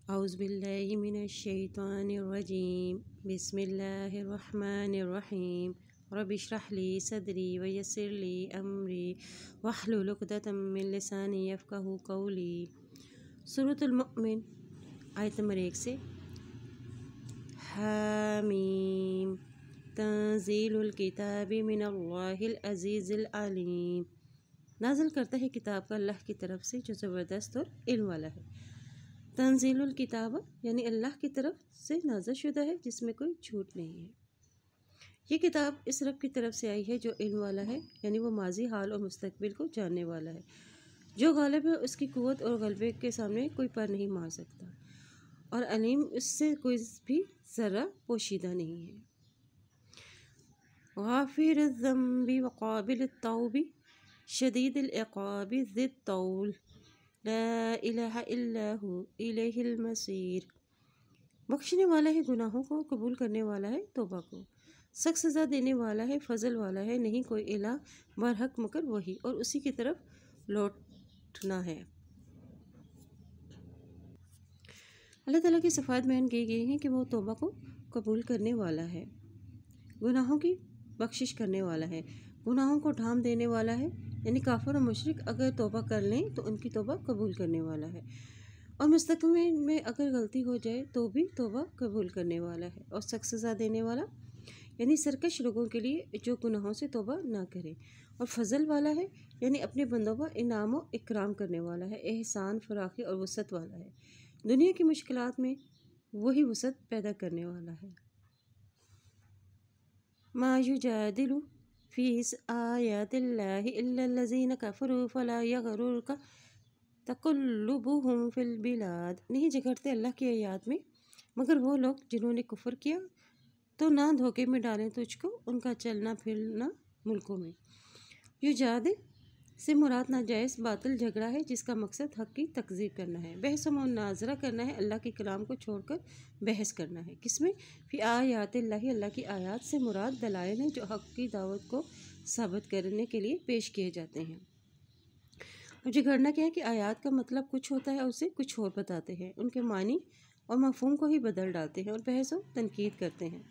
اعوذ باللہ من الشیطان الرجیم بسم اللہ الرحمن الرحیم رب اشرح لی صدری ویسر لی امری واحلل عقدۃ من لسانی یفقہوا قولی۔ سورۃ المؤمن آیت نمبر 1 سے۔ حامیم تنزیل الکتاب من اللہ العزیز العلیم، نازل کرتا ہے کتاب کا اللہ کی طرف سے جو زبردست اور علم والا ہے۔ تنزیل الکتاب یعنی اللہ کی طرف سے نازل شدہ ہے جس میں کوئی جھوٹ نہیں ہے۔ یہ کتاب اس رب کی طرف سے آئی ہے جو علم والا ہے، یعنی وہ ماضی، حال اور مستقبل کو جاننے والا ہے۔ جو غالب ہے اس کی قوت اور غلبے کے سامنے کوئی پر نہیں مار سکتا، اور علیم اس سے کوئی بھی ذرہ پوشیدہ نہیں ہے۔ غافر الذنب وقابل التوب شدید العقاب ذی الطول لا الہ الا ہو الیہ المصیر، بخشنے والا ہے گناہوں کو، قبول کرنے والا ہے توبہ کو، سخت سزا دینے والا ہے، فضل والا ہے، نہیں کوئی الہ برحق مگر وہی، اور اسی کی طرف لوٹنا ہے۔ اللہ تعالیٰ کی صفات بیان کی گئی ہیں کہ وہ توبہ کو قبول کرنے والا ہے، گناہوں کی بخشش کرنے والا ہے، گناہوں کو ڈھانپ دینے والا ہے، یعنی کافر و مشرک اگر توبہ کر لیں تو ان کی توبہ قبول کرنے والا ہے، اور مستقبل میں اگر غلطی ہو جائے تو بھی توبہ قبول کرنے والا ہے، اور سخت سزا دینے والا یعنی سرکش لوگوں کے لیے جو گناہوں سے توبہ نہ کرے، اور فضل والا ہے یعنی اپنے بندوں پر انعام و اکرام کرنے والا ہے، احسان، فراخی اور وسعت والا ہے، دنیا کی مشکلات میں وہی وسعت پیدا کرنے والا ہے۔ ما یجادل فی آیات اللہ الا الذین کفروا فلا یغررک تقلبہم فی البلاد، نہیں جھگڑتے اللہ کی آیات میں مگر وہ لوگ جنہوں نے کفر کیا، تو نہ دھوکے میں ڈالیں تجھ کو ان کا چلنا پھرنا ملکوں میں۔ یجادل سے مراد ناجائز باطل جھگڑا ہے جس کا مقصد حق کی تکذیب کرنا ہے، بحث و مناظرہ کرنا ہے، اللہ کے کلام کو چھوڑ کر بحث کرنا ہے۔ کس میں؟ فی آیات اللہ، اللہ کی آیات سے مراد دلائل ہیں جو حق کی دعوت کو ثابت کرنے کے لیے پیش کیے جاتے ہیں۔ اب جھگڑنا کیا ہے کہ آیات کا مطلب کچھ ہوتا ہے اور اسے کچھ اور بتاتے ہیں، ان کے معنی اور مفہوم کو ہی بدل ڈالتے ہیں اور بحث و تنقید کرتے ہیں۔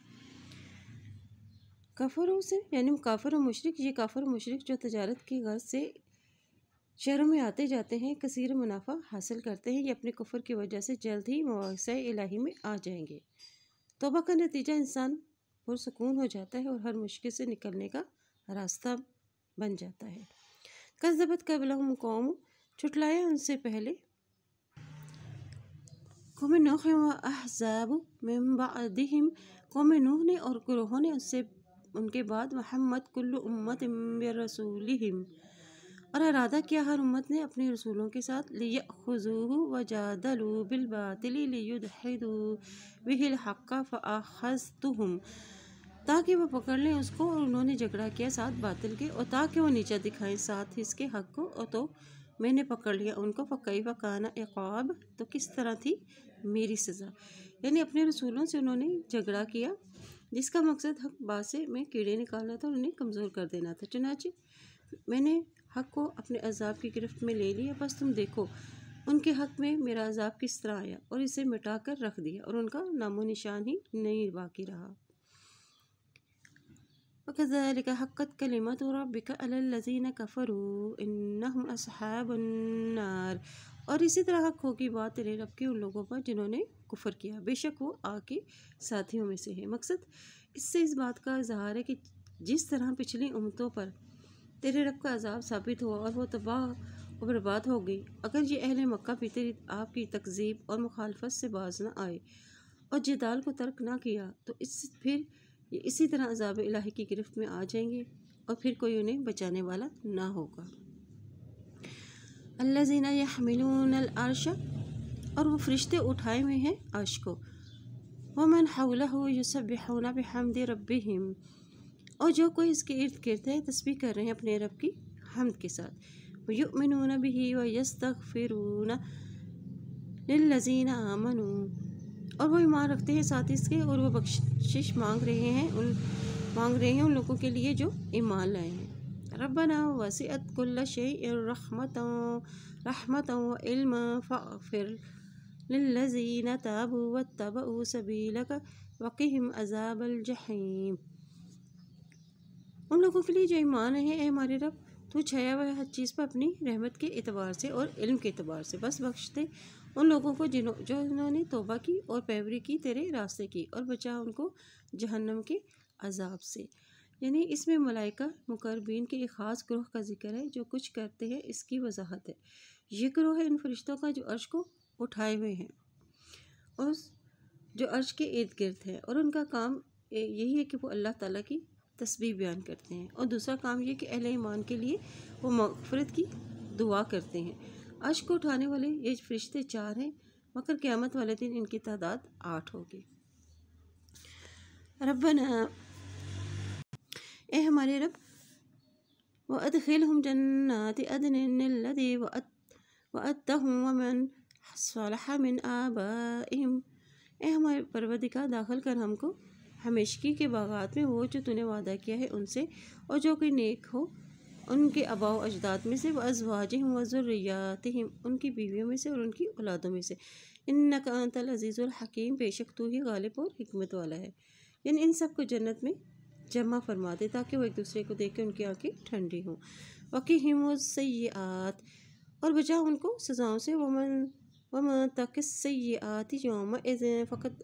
کافروں سے یعنی کافر و مشرک، یہ کافر و مشرک جو تجارت کی غرض سے شہروں میں آتے جاتے ہیں، کثیر منافع حاصل کرتے ہیں، یہ اپنے کفر کی وجہ سے جلد ہی مواقع الہی میں آ جائیں گے۔ توبہ کا نتیجہ انسان پرسکون ہو جاتا ہے اور ہر مشکل سے نکلنے کا راستہ بن جاتا ہے۔ کذبت قبلہم قوم، چھٹلایا ان سے پہلے قوم نوح و احزاب من بعدہم، قوم نوح نے اور گروہوں نے ان کے بعد، محمد کل امت برسولہم، اور ارادہ کیا ہر امت نے اپنے رسولوں کے ساتھ، لیأخذوہ وجادلوا بالباطل لیدحضوا بہ الحق فأخذتہم، تاکہ وہ پکڑ لیں اس کو، اور انہوں نے جھگڑا کیا ساتھ باطل کے، اور تاکہ وہ نیچا دکھائیں ساتھ اس کے حق کو، اور تو میں نے پکڑ لیا ان کو، فکیف کان عقاب، تو کس طرح تھی میری سزا، یعنی اپنے رسولوں سے انہوں نے جھگڑا کیا جس کا مقصد حق باسے میں کیڑے نکالنا تھا اور انہیں کمزور کر دینا تھا، چنانچہ میں نے حق کو اپنے عذاب کی گرفت میں لے لیا، بس تم دیکھو ان کے حق میں میرا عذاب کس طرح آیا اور اسے مٹا کر رکھ دیا، اور ان کا نام و نشان ہی نہیں باقی رہا۔ وَكَذَلِكَ حَقَّتْ كَلِمَتُ رَبِّكَ عَلَى الَّذِينَ كَفَرُوا إِنَّهُمْ أَصْحَابُ النَّارِ، اور اسی طرح حق ہوگی بات تیرے رب کی ان لوگوں پر جنہوں نے کفر کیا، بے شک وہ آگ کے ساتھیوں میں سے ہے۔ مقصد اس سے اس بات کا اظہار ہے کہ جس طرح پچھلی امتوں پر تیرے رب کا عذاب ثابت ہوا اور وہ تباہ و برباد ہو گئی، اگر یہ اہل مکہ بھی تیری آپ کی تکذیب اور مخالفت سے باز نہ آئے اور جدال کو ترک نہ کیا، تو پھر یہ اسی طرح عذاب الہی کی گرفت میں آ جائیں گے اور پھر کوئی انہیں بچانے والا نہ ہوگا۔ الذین یحملون العرش، اور وہ فرشتے اٹھائے ہوئے ہیں عرش کو، ومن حولہ یسبحون بحمد ربہم، اور جو کوئی اس کے ارد گرد ہے تسبیح کر رہے ہیں اپنے رب کی حمد کے ساتھ، ویؤمنون بہ ویستغفرون للذین آمنوا، اور وہ ایمان رکھتے ہیں ساتھ اس کے، اور وہ بخشش مانگ رہے ہیں ان لوگوں کے لیے جو ایمان لائے ہیں۔ ربنا وسعت کل شیء رحمتا وعلما فاغفر للذین تابوا واتبعوا سبیلک وقہم عذاب الجحیم۔ ان لوگوں کے لیے جو ایمان ہے، اے ہمارے رب تو چھایا ہوا ہے ہر چیز پر اپنی رحمت کے اعتبار سے اور علم کے اعتبار سے، بس بخش دے ان لوگوں کو جنہوں نے توبہ کی اور پیروی کی تیرے راستے کی، اور بچا ان کو جہنم کے عذاب سے۔ یعنی اس میں ملائکہ مقربین کے ایک خاص گروہ کا ذکر ہے جو کچھ کرتے ہیں، اس کی وضاحت ہے۔ یہ گروہ ہے ان فرشتوں کا جو عرش کو اٹھائے ہوئے ہیں اور جو عرش کے ارد گرد ہے، اور ان کا کام یہی ہے کہ وہ اللہ تعالیٰ کی تسبیح بیان کرتے ہیں، اور دوسرا کام یہ کہ اہل ایمان کے لیے وہ مغفرت کی دعا کرتے ہیں۔ عرش کو اٹھانے والے یہ فرشتے 4 ہیں، مگر قیامت والے دن ان کی تعداد 8 ہوگی۔ ربنا، اے ہمارے رب، وَأَدْخِلْهُمْ جَنَّاتِ عَدْنٍ الَّتِي وَعَدتَّهُمْ وَمَنْ صَلَحَ مِنْ آبَائِهِمْ، اے ہمارے پروردگار داخل کر ہم کو ہمیشگی کے باغات میں، وہ جو تو نے وعدہ کیا ہے ان سے، اور جو کوئی نیک ہو ان کے آباء و اجداد میں سے، وَأَزْوَاجِهِمْ وَذُرِّيَّاتِهِمْ، ان کی بیویوں میں سے اور ان کی اولادوں میں سے، إِنَّكَ أَنْتَ الْعَزِيزُ الْحَكِيمُ، بے شک تو ہی غالب اور حکمت والا ہے۔ یعنی ان سب کو جنت میں جمع فرما دے تاکہ وہ ایک دوسرے کو دیکھ کے ان کی آنکھیں ٹھنڈی ہوں۔ وَقِهِمُ السَّيِّئَاتِ، اور بچا ان کو سزاؤں سے، وَمَن تَقِ السَّيِّئَاتِ يَوْمَئِذٍ فَقَدْ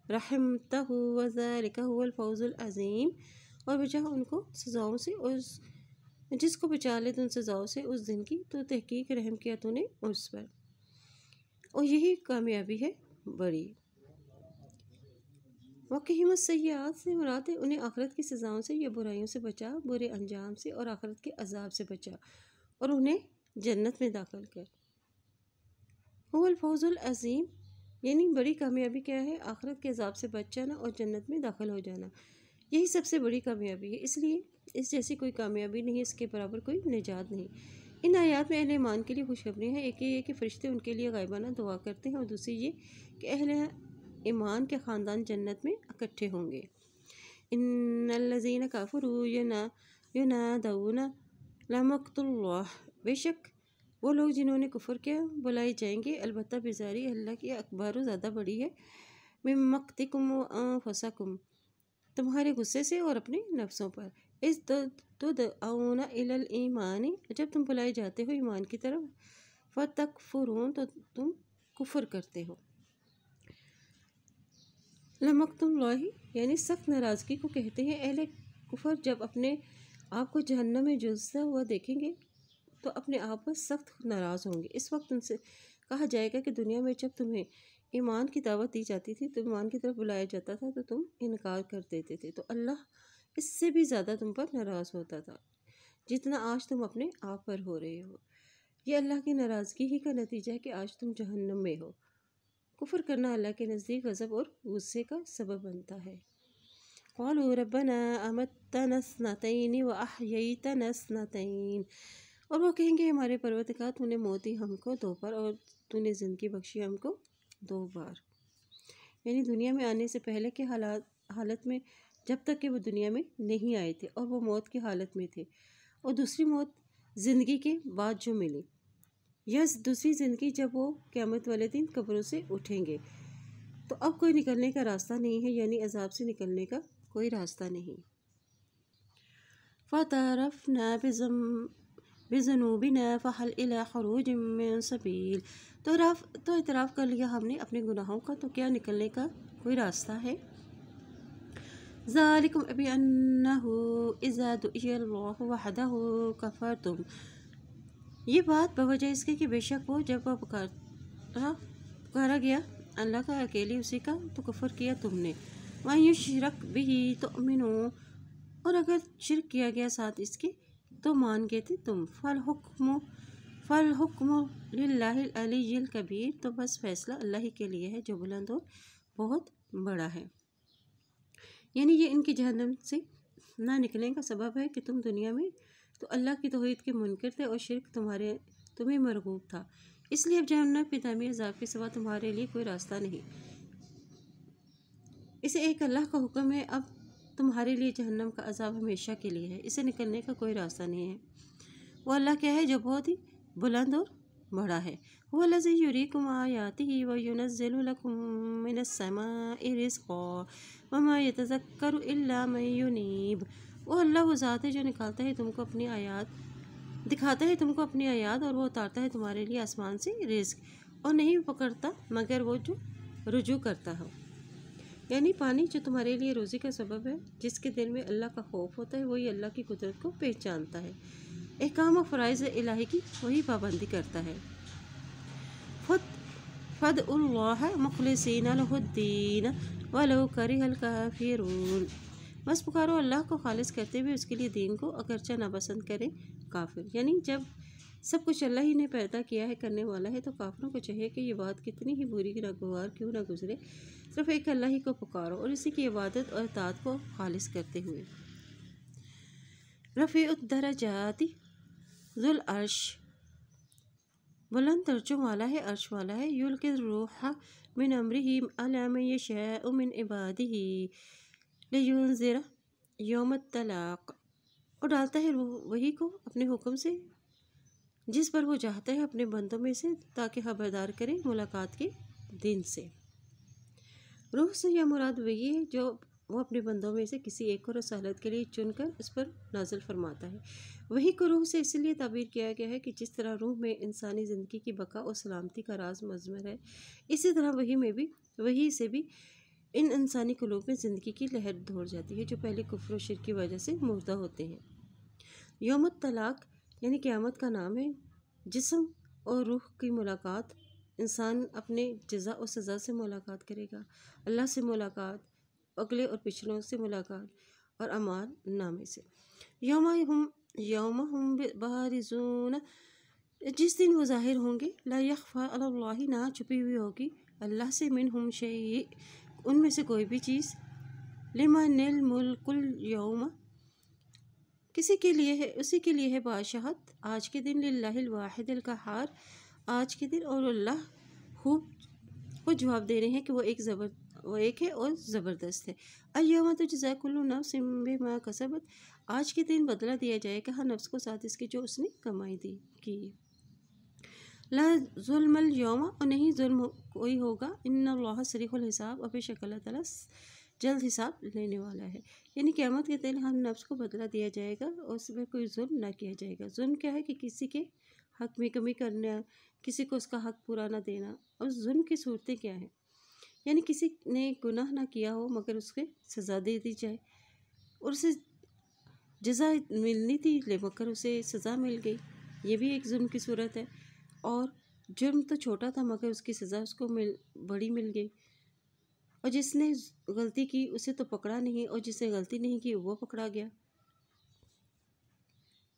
رَحِمْتَهُ وَذَلِكَ هُوَ الْفَوْزُ الْعَظِيمُ، اور بچا ان کو سزاؤں سے، اور جس کو بچا لے تو ان سزاؤں سے اس دن کی، تو تحقیق رحم کیا تو نے اس پر، اور یہی کامیابی ہے بڑی۔ وَقِهِمُ السَّيِّئَاتِ سے مراد ہے انہیں آخرت کی سزاؤں سے یا برائیوں سے بچا، برے انجام سے اور آخرت کے عذاب سے بچا، اور انہیں جنت میں داخل کر۔ هو الفوز العظیم، یعنی بڑی کامیابی کیا ہے؟ آخرت کے عذاب سے بچ جانا اور جنت میں داخل ہو جانا، یہی سب سے بڑی کامیابی ہے۔ اس لیے اس جیسی کوئی کامیابی نہیں، اس کے برابر کوئی نجات نہیں۔ ان آیات میں اہل ایمان کے لیے خوشخبری ہے، ایک یہ کہ فرشتے ان کے لیے غائبانہ دعا کرتے ہیں، اور دوسری یہ کہ اہل ایمان کے خاندان جنت میں اکٹھے ہوں گے۔ ان الذین کفروا ینادون لمقت اللہ، بے شک وہ لوگ جنہوں نے کفر کیا بلائے جائیں گے، البتہ بیزاری اللہ کی اکبر زیادہ بڑی ہے، من مقتکم وانفسکم، تمہارے غصے سے اور اپنے نفسوں پر، اذ تدعون الی الایمان، جب تم بلائے جاتے ہو ایمان کی طرف، فتکفرون، تو تم کفر کرتے ہو۔ لمقت اللہ یعنی سخت ناراضگی کو کہتے ہیں۔ اہل کفر جب اپنے آپ کو جہنم میں جلستا ہوا دیکھیں گے تو اپنے آپ پر سخت ناراض ہوں گے۔ اس وقت ان سے کہا جائے گا کہ دنیا میں جب تمہیں ایمان کی دعوت دی جاتی تھی، تو ایمان کی طرف بلایا جاتا تھا تو تم انکار کر دیتے تھے، تو اللہ اس سے بھی زیادہ تم پر ناراض ہوتا تھا جتنا آج تم اپنے آپ پر ہو رہے ہو۔ یہ اللہ کی ناراضگی ہی کا نتیجہ ہے کہ آج تم جہنم میں ہو۔ کفر کرنا اللہ کے نزدیک غضب اور غصے کا سبب بنتا ہے۔ قالوا ربنا امتنا اثنتین واحییتنا اثنتین، اور وہ کہیں گے ہمارے پروردگار تو نے موت دی ہم کو 2 بار اور تو نے زندگی بخشی ہم کو 2 بار، یعنی دنیا میں آنے سے پہلے کے حالت میں، جب تک کہ وہ دنیا میں نہیں آئے تھے اور وہ موت کی حالت میں تھے، اور دوسری موت زندگی کے بعد جو ملی، یا دوسری زندگی جب وہ قیامت والے دن قبروں سے اٹھیں گے، تو اب کوئی نکلنے کا راستہ نہیں ہے، یعنی عذاب سے نکلنے کا کوئی راستہ نہیں۔ فَاعْتَرَفْنَا بِذُنُوبِنَا فَهَلْ إِلَىٰ خُرُوجٍ مِّن سَبِيلٍ، تو اعتراف کر لیا ہم نے اپنے گناہوں کا، تو کیا نکلنے کا کوئی راستہ ہے؟ ذَلِكُمْ بِأَنَّهُ إِذَا دُعِيَ اللَّهُ وَحْدَهُ كَفَرْتُمْ، یہ بات بوجہ اس کے کہ بے شک وہ جب وہ پکارا گیا اللہ کا اکیلے اسی کا، تو کفر کیا تم نے۔ وَإِن يُشْرَكْ بِهِ تُؤْمِنُوا، اور اگر شرک کیا گیا ساتھ اس کے تو مان گئے تھے تم۔ فَالْحُكْمُ لِلَّهِ الْعَلِيِّ الْكَبِيرِ، تو بس فیصلہ اللہ ہی کے لیے ہے جو بلند اور بہت بڑا ہے۔ یعنی یہ ان کی جہنم سے نہ نکلنے کا سبب ہے کہ تم دنیا میں تو اللہ کی توحید کے منکر تھے اور شرک تمہیں مرغوب تھا، اس لیے اب جہنم پہ دائمی عذاب کے سوا تمہارے لیے کوئی راستہ نہیں۔ اسے ایک اللہ کا حکم ہے، اب تمہارے لیے جہنم کا عذاب ہمیشہ کے لیے ہے، اسے نکلنے کا کوئی راستہ نہیں ہے۔ وہ اللہ کیا ہے جو بہت ہی بلند اور بڑا ہے۔ هو الذی یریکم آیاتہ وینزل لکم من السماء رزقا وما یتذکر الا من ینیب۔ وہ اللہ وہ ذات ہے جو نکالتا ہے تم کو اپنی آیات، دکھاتا ہے تم کو اپنی آیات، اور وہ اتارتا ہے تمہارے لیے آسمان سے رزق، اور نہیں پکڑتا مگر وہ جو رجوع کرتا ہو۔ یعنی پانی جو تمہارے لیے روزی کا سبب ہے، جس کے دل میں اللہ کا خوف ہوتا ہے وہی اللہ کی قدرت کو پہچانتا ہے، احکام و فرائض الہی کی وہی پابندی کرتا ہے۔ فد اللہ مخلصین لہ الدین ولو کرہ الکافرون۔ بس پکارو اللہ کو خالص کرتے ہوئے اس کے لیے دین کو، اگرچہ ناپسند کریں کافر۔ یعنی جب سب کچھ اللہ ہی نے پیدا کیا ہے، کرنے والا ہے، تو کافروں کو چاہیے کہ یہ بات کتنی ہی بری ناگوار کیوں نہ گزرے، صرف ایک اللہ ہی کو پکارو اور اسی کی عبادت اور اطاعت کو خالص کرتے ہوئے۔ رفیع الدرجات ذو العرش، بلند درجوں والا ہے، عرش والا ہے۔ یلقی الروح من امرہ علی من یشاء من عبادہ لینذر یوم التلاق، اور ڈالتا ہے وہی کو اپنے حکم سے جس پر وہ چاہتا ہے اپنے بندوں میں سے، تاکہ خبردار کرے ملاقات کے دن سے۔ روح سے یہ مراد وہی ہے جو وہ اپنے بندوں میں سے کسی ایک کو رسالت کے لیے چن کر اس پر نازل فرماتا ہے۔ وہی کو روح سے اس لیے تعبیر کیا گیا ہے کہ جس طرح روح میں انسانی زندگی کی بقا اور سلامتی کا راز مضمر ہے، اسی طرح وہی سے بھی ان انسانی قلوب میں زندگی کی لہر دوڑ جاتی ہے جو پہلے کفر و شرک کی وجہ سے مردہ ہوتے ہیں۔ یوم الطلاق یعنی قیامت کا نام ہے۔ جسم اور روح کی ملاقات، انسان اپنے جزا اور سزا سے ملاقات کرے گا، اللہ سے ملاقات، اگلے اور پچھلوں سے ملاقات اور اعمال نامے سے۔ یوم ہم بارزون، جس دن وہ ظاہر ہوں گے، لا یخفی علی اللہ، نہ چھپی ہوئی ہوگی اللہ سے، منہم شیء، ان میں سے کوئی بھی چیز، لمن الملک اليوم، اسی کے لیے ہے بادشاہت آج کے دن، للہ الواحد القہار، آج کے دن، اور اللہ وہ جواب دے رہے ہیں کہ وہ ایک ہے اور زبردست ہے۔ الیوم تجزی کل نفس بما کسبت، آج کے دن بدلہ دیا جائے گا ہر نفس کو ساتھ اس کے جو اس نے کمائی کی۔ لا ظلم الیوم، اور نہیں ظلم کوئی ہوگا، ان اللہ سریع الحساب، اور بے شک اللہ تعالیٰ جلد حساب لینے والا ہے۔ یعنی قیامت کے دن ہر نفس کو بدلہ دیا جائے گا اور اس میں کوئی ظلم نہ کیا جائے گا۔ ظلم کیا ہے کہ کسی کے حق میں کمی کرنا، کسی کو اس کا حق پورا نہ دینا۔ اور ظلم کی صورتیں کیا ہیں؟ یعنی کسی نے گناہ نہ کیا ہو مگر اس کے سزا دے دی جائے، اور اسے جزا ملنی تھی مگر اسے سزا مل گئی، یہ بھی ایک ظلم کی صورت ہے۔ اور جرم تو چھوٹا تھا مگر اس کی سزا اس کو بڑی مل گئی، اور جس نے غلطی کی اسے تو پکڑا نہیں، اور جس نے غلطی نہیں کی وہ پکڑا گیا۔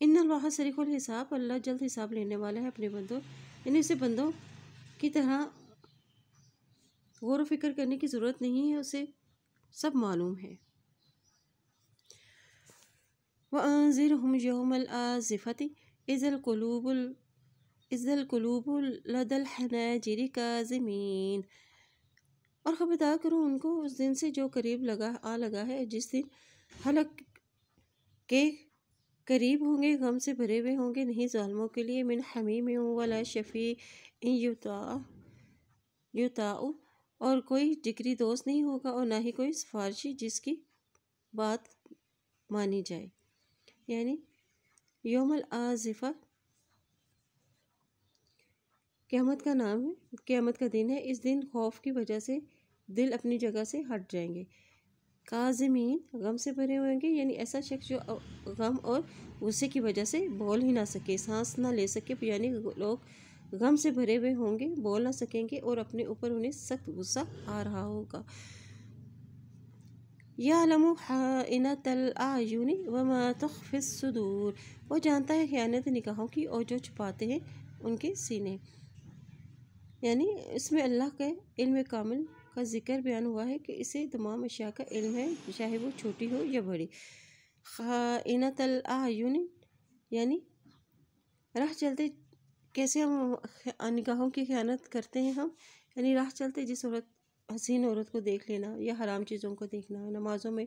ان اللہ سریع الحساب، اللہ جلد حساب لینے والا ہے اپنے بندوں، یعنی اسے بندوں کی طرح غور و فکر کرنے کی ضرورت نہیں ہے، اسے سب معلوم ہے۔ وَأَنذِرْهُمْ يَوْمَ الْآزِفَةِ إِذَا الْقُلُوبُ لَدَى الْحَنَاجِرِ كَاظِمِينَ، اور خبردار کرو ان کو اس دن سے جو قریب لگا ہے، جس دن حلق کے قریب ہوں گے، غم سے بھرے ہوئے ہوں گے، نہیں ظالموں کے لیے من حمیم ولا شفیع یطاع، اور کوئی جگری دوست نہیں ہوگا، اور نہ ہی کوئی سفارشی جس کی بات مانی جائے۔ یعنی یوم الآزفہ قیامت کا نام ہے، قیامت کا دن ہے۔ اس دن خوف کی وجہ سے دل اپنی جگہ سے ہٹ جائیں گے۔ کاظمین، غم سے بھرے ہوئیں گے، یعنی ایسا شخص جو غم اور غصے کی وجہ سے بول ہی نہ سکے، سانس نہ لے سکے، یعنی لوگ غم سے بھرے ہوئے ہوں گے، بول نہ سکیں گے، اور اپنے اوپر انہیں سخت غصہ آ رہا ہوگا۔ یعلم خائنۃ الاعین وما تخفی الصدور، وہ جانتا ہے خیانت نگاہوں کی اور جو چھپاتے ہیں ان کے سینے۔ یعنی اس میں اللہ کے علم کامل کا ذکر بیان ہوا ہے کہ اسے تمام اشیاء کا علم ہے، چاہے وہ چھوٹی ہو یا بڑی۔ خائنۃ الاعین یعنی راہ چلتے کیسے ہم نگاہوں کی خیانت کرتے ہیں ہم، یعنی راہ چلتے جس حسین عورت کو دیکھ لینا، یا حرام چیزوں کو دیکھنا، نمازوں میں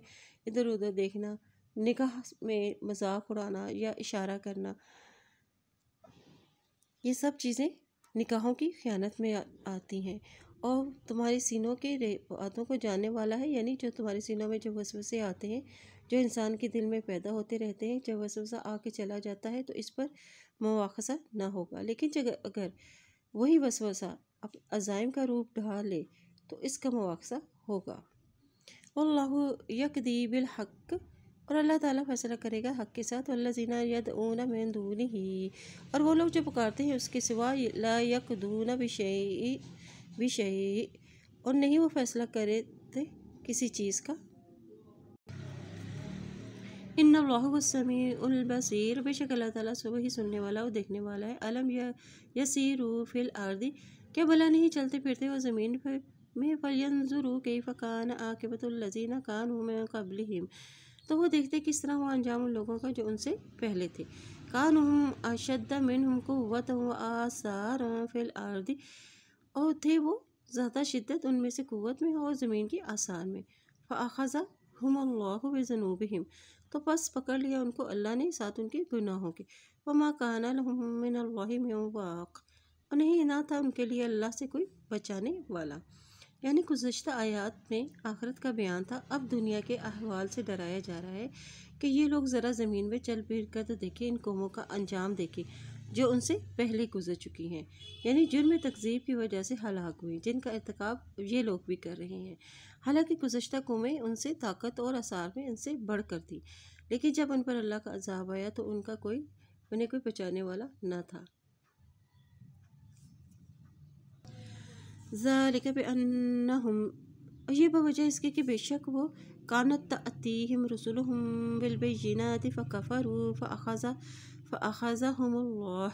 ادھر ادھر دیکھنا، نکاح میں مذاق اڑانا یا اشارہ کرنا، یہ سب چیزیں نکاحوں کی خیانت میں آتی ہیں، اور تمہارے سینوں کے باتوں کو جاننے والا ہے، یعنی جو تمہارے سینوں میں جو وسوسے آتے ہیں، جو انسان کے دل میں پیدا ہوتے رہتے ہیں، جب وسوسہ آ کے چلا جاتا ہے تو اس پر مواخذہ نہ ہوگا، لیکن اگر وہی وسوسہ عزائم کا روپ ڈھالے تو اس کا مواخذہ ہوگا۔ واللہ یقضی بالحق، اور اللہ تعالیٰ فیصلہ کرے گا حق کے ساتھ۔ والذین یدعون من دونہ، اور وہ لوگ جو پکارتے ہیں اس کے سوا، لا یقضون بشیء، اور نہیں وہ فیصلہ کرتے کسی چیز کا۔ ان اللہ هو السمیع البصیر، بے شک اللہ تعالیٰ سب ہی سننے والا اور دیکھنے والا ہے۔ الم یسیروا فی الارض، کیا بھلا نہیں چلتے پھرتے وہ زمین میں، فلینظروا کیف کان عاقبۃ الذین کانوا من قبلہم، تو وہ دیکھتے کس طرح ہوا انجام ان لوگوں کا جو ان سے پہلے تھے۔ کانوا اشد منہم قوۃ وآثارا فی الارض، اور تھے وہ زیادہ شدت ان میں سے قوت میں اور زمین کی آثار میں۔ فأخذہم اللہ بذنوبہم، تو پس پکڑ لیا ان کو اللہ نے ساتھ ان کے گناہوں کے۔ وما کان لہم من اللہ من واق، اور نہیں نہ تھا ان کے لیے اللہ سے کوئی بچانے والا۔ یعنی گزشتہ آیات میں آخرت کا بیان تھا، اب دنیا کے احوال سے ڈرایا جا رہا ہے کہ یہ لوگ ذرا زمین میں چل پھر کر تو دیکھیں، ان قوموں کا انجام دیکھیں جو ان سے پہلے گزر چکی ہیں، یعنی جرم تکذیب کی وجہ سے ہلاک ہوئی، جن کا ارتکاب یہ لوگ بھی کر رہے ہیں۔ حالانکہ گزشتہ قومیں ان سے طاقت اور اثار میں ان سے بڑھ کر تھی، لیکن جب ان پر اللہ کا عذاب آیا تو انہیں کوئی بچانے والا نہ تھا۔ ذالک بانہم، یہ بوجہ اس کے کہ بے شک وہ، کانت تأتیہم رسلہم بالبینات فکفروا فأخذہم اللہ،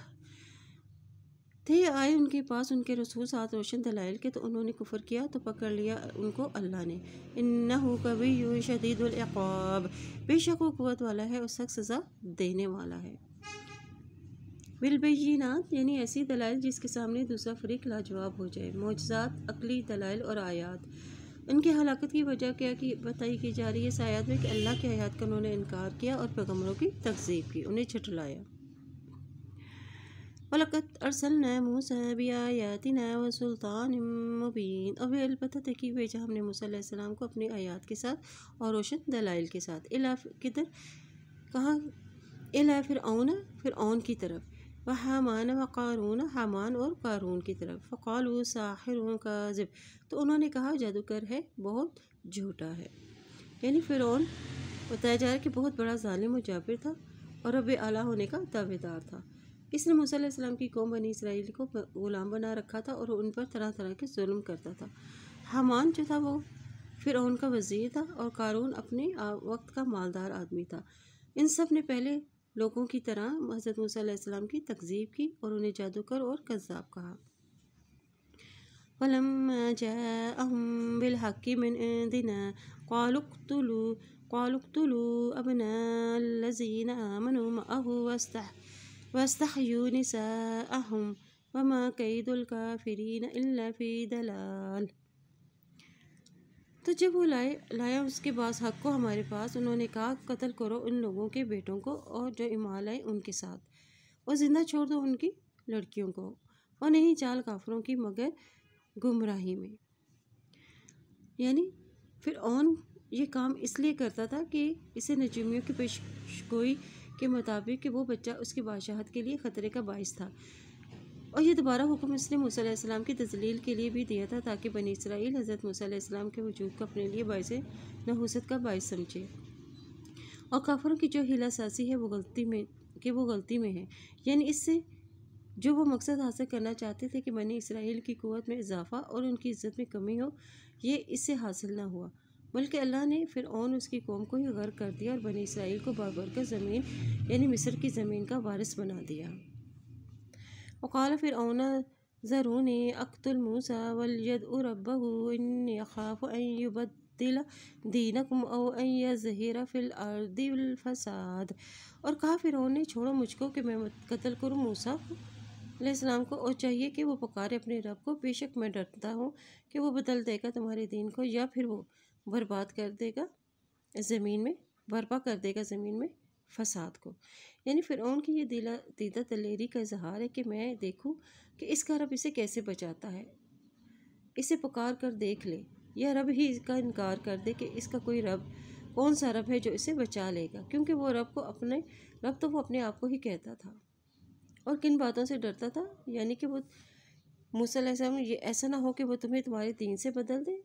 تھے آئے ان کے پاس ان کے رسول ساتھ روشن دلائل کے تو انہوں نے کفر کیا تو پکڑ لیا ان کو اللہ نے۔ انہ قوی شدید العقاب، بے شک وہ قوت والا ہے اور سخت سزا دینے والا ہے۔ بالبینات، یعنی ایسی دلائل جس کے سامنے دوسرا فریق لاجواب ہو جائے، معجزات، عقلی دلائل اور آیات۔ ان کی ہلاکت کی وجہ کیا بتائی کی جا رہی ہے اس آیات میں کہ اللہ کی آیات کا انہوں نے انکار کیا اور پیغمبروں کی تکذیب کی، انہیں جھٹلایا۔ وَلَقَدْ أَرْسَلْنَا مُوسَىٰ بِآيَاتِنَا وَسُلْطَانٍ مُّبِينٍ، اور البتہ تحقیق بھیجا ہم نے موسیٰ علیہ السلام کو اپنی آیات کے ساتھ اور روشن دلائل کے ساتھ، کہاں؟ اِلیٰ فرعون کی طرف، وحامان وقارون، حامان اور قارون کی طرف، فقالوا ساحر کاذب، تو انہوں نے کہا جادوگر ہے، بہت جھوٹا ہے۔ یعنی فرعون بتایا جا رہا ہے کہ بہت بڑا ظالم و جابر تھا اور رب اعلیٰ ہونے کا دعوے دار تھا۔ اس نے موسیٰ علیہ السلام کی قوم بنی اسرائیل کو غلام بنا رکھا تھا اور ان پر طرح طرح کے ظلم کرتا تھا۔ حامان جو تھا وہ فرعون کا وزیر تھا، اور قارون اپنے وقت کا مالدار آدمی تھا۔ ان سب نے پہلے لوگوں کی طرح حضرت موسیٰ علیہ السلام کی تکذیب کی اور انہیں جادوگر اور کذاب کہا۔ فَلَمَّا جَاءَهُم بِالْحَقِّ مِنْ عِندِنَا قَالُوا اقْتُلُوا أَبْنَاءَ الَّذِينَ آمَنُوا مَعَهُ وَاسْتَحْيُوا نِسَاءَهُمْ وَمَا كَيْدُ الْكَافِرِينَ إِلَّا فِي ضَلَالٍ، تو جب وہ لایا اس کے بعد حق کو ہمارے پاس، انہوں نے کہا قتل کرو ان لوگوں کے بیٹوں کو اور جو ایمان لائے ان کے ساتھ، اور زندہ چھوڑ دو ان کی لڑکیوں کو، اور نہیں چال کافروں کی مگر گمراہی میں۔ یعنی فرعون یہ کام اس لیے کرتا تھا کہ اسے نجومیوں کی پیشگوئی کے مطابق کہ وہ بچہ اس کی بادشاہت کے لیے خطرے کا باعث تھا، اور یہ دوبارہ حکم اس نے موسیٰ علیہ السلام کی تذلیل کے لیے بھی دیا تھا تاکہ بنی اسرائیل حضرت موسیٰ علیہ السلام کے وجود کو اپنے لیے باعث نحوست کا باعث سمجھے، اور کافروں کی جو حیلہ سازی ہے وہ غلطی میں ہے، یعنی اس سے جو وہ مقصد حاصل کرنا چاہتے تھے کہ بنی اسرائیل کی قوت میں اضافہ اور ان کی عزت میں کمی ہو، یہ اس سے حاصل نہ ہوا، بلکہ اللہ نے فرعون اس کی قوم کو ہی غرق کر دیا اور بنی اسرائیل کو بابرکت زمین یعنی مصر کی زمین کا وارث بنا دیا۔ وقال فرعون ذرونی اقتل موسیٰ ولیدع ربہ انی اخاف ان یبدل دینکم او ان یظہر فی الارض الفساد، اور کہا فرعون نے چھوڑو مجھ کو کہ میں قتل کروں موسیٰ علیہ السلام کو، اور چاہیے کہ وہ پکارے اپنے رب کو، بے شک میں ڈرتا ہوں کہ وہ بدل دے گا تمہارے دین کو، یا پھر وہ برپا کر دے گا زمین میں فساد کو۔ یعنی فرعون کی یہ دیدہ دلیری کا اظہار ہے کہ میں دیکھوں کہ اس کا رب اسے کیسے بچاتا ہے، اسے پکار کر دیکھ لے، یا رب ہی اس کا انکار کر دے کہ اس کا کوئی رب، کون سا رب ہے جو اسے بچا لے گا، کیونکہ وہ رب تو وہ اپنے آپ کو ہی کہتا تھا۔ اور کن باتوں سے ڈرتا تھا؟ یعنی کہ وہ موسیٰ علیہ السلام یہ ایسا نہ ہو کہ وہ تمہیں تمہارے دین سے بدل دے،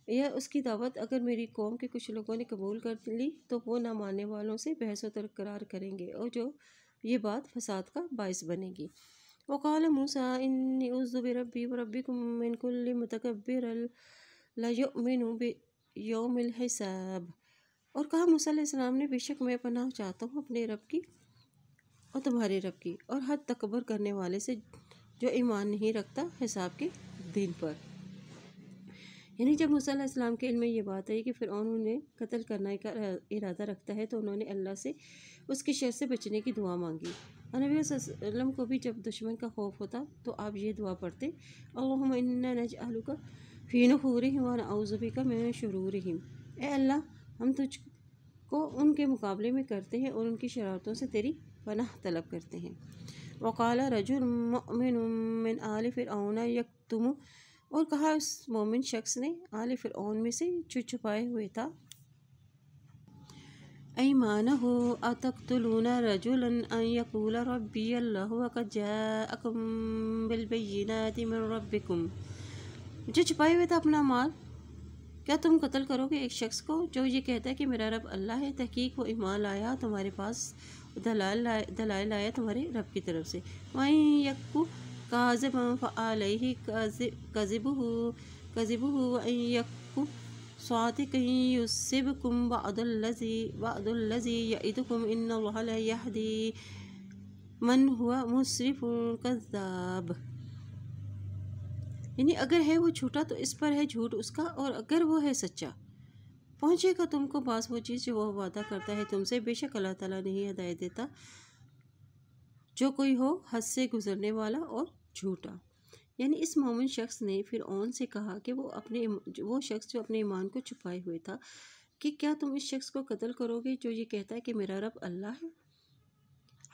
یا اس کی دعوت اگر میری قوم کے کچھ لوگوں نے قبول کر لی تو وہ نہ ماننے والوں سے بحث و تکرار کریں گے، اور یہ بات فساد کا باعث بنے گی۔ وقال موسیٰ انی اعوذ بربی وربکم من کل متکبر لا یؤمن بیوم الحساب۔ اور کہا موسیٰ علیہ السلام نے بے شک میں پناہ چاہتا ہوں اپنے رب کی اور تمہارے رب کی، اور حد تکبر کرنے والے سے جو ایمان نہیں رکھتا حساب کے دن پر۔ یعنی جب موسیٰ علیہ السلام کے علم میں یہ بات آئی کہ فرعون انہیں قتل کرنے کا ارادہ رکھتا ہے تو انہوں نے اللہ سے اس کی شر سے بچنے کی دعا مانگی، اور نبی صلی اللہ علیہ وسلم کو بھی جب دشمن کا خوف ہوتا تو آپ یہ دعا پڑھتے، اللہم انا نجعلک فی نحورہم ونعوذ بک من شرورہم۔ اے اللہ، ہم تجھ کو ان کے مقابلے میں کرتے ہیں اور ان کی شرارتوں سے تیری پناہ طلب کرتے ہیں۔ وقال رجل مؤمن من آل فرعون یکتم، اور کہا اس مومن شخص نے آل فرعون میں سے جو چھپائے ہوئے تھا ایمانہ، اتقتلون رجلا ان یقول ربی اللہ وقد جاءکم بالبینات من ربکم، جو چھپائے ہوئے تھا اپنا مال، کیا تم قتل کرو گے ایک شخص کو جو یہ کہتا ہے کہ میرا رب اللہ ہے؟ تحقیق وہ ایمان لایا تمہارے پاس، دلائل لایا تمہارے رب کی طرف سے۔ وَإِن يَكُ كَاذِبًا فَعَلَيْهِ كَذِبُهُ وَإِن يَكُ صَادِقًا يُصِبْكُم بَعْضُ الَّذِي يَعِدُكُمْ إِنَّ اللَّهَ لَا يَهْدِي مَنْ هُوَ مُسْرِفٌ كَذَّابٌ۔ یعنی اگر ہے وہ جھوٹا تو اس پر ہے جھوٹ اس کا، اور اگر وہ ہے سچا پہنچے گا تم کو پاس وہ چیز جو وہ وعدہ کرتا ہے تم سے۔ بے شک اللہ تعالیٰ نہیں ہدایت دیتا جو کوئی ہو حد سے گزرنے والا اور جھوٹا۔ یعنی اس مومن شخص نے فرعون سے کہا کہ وہ شخص جو اپنے ایمان کو چھپائے ہوئے تھا کہ کیا تم اس شخص کو قتل کرو گے جو یہ کہتا ہے کہ میرا رب اللہ ہے،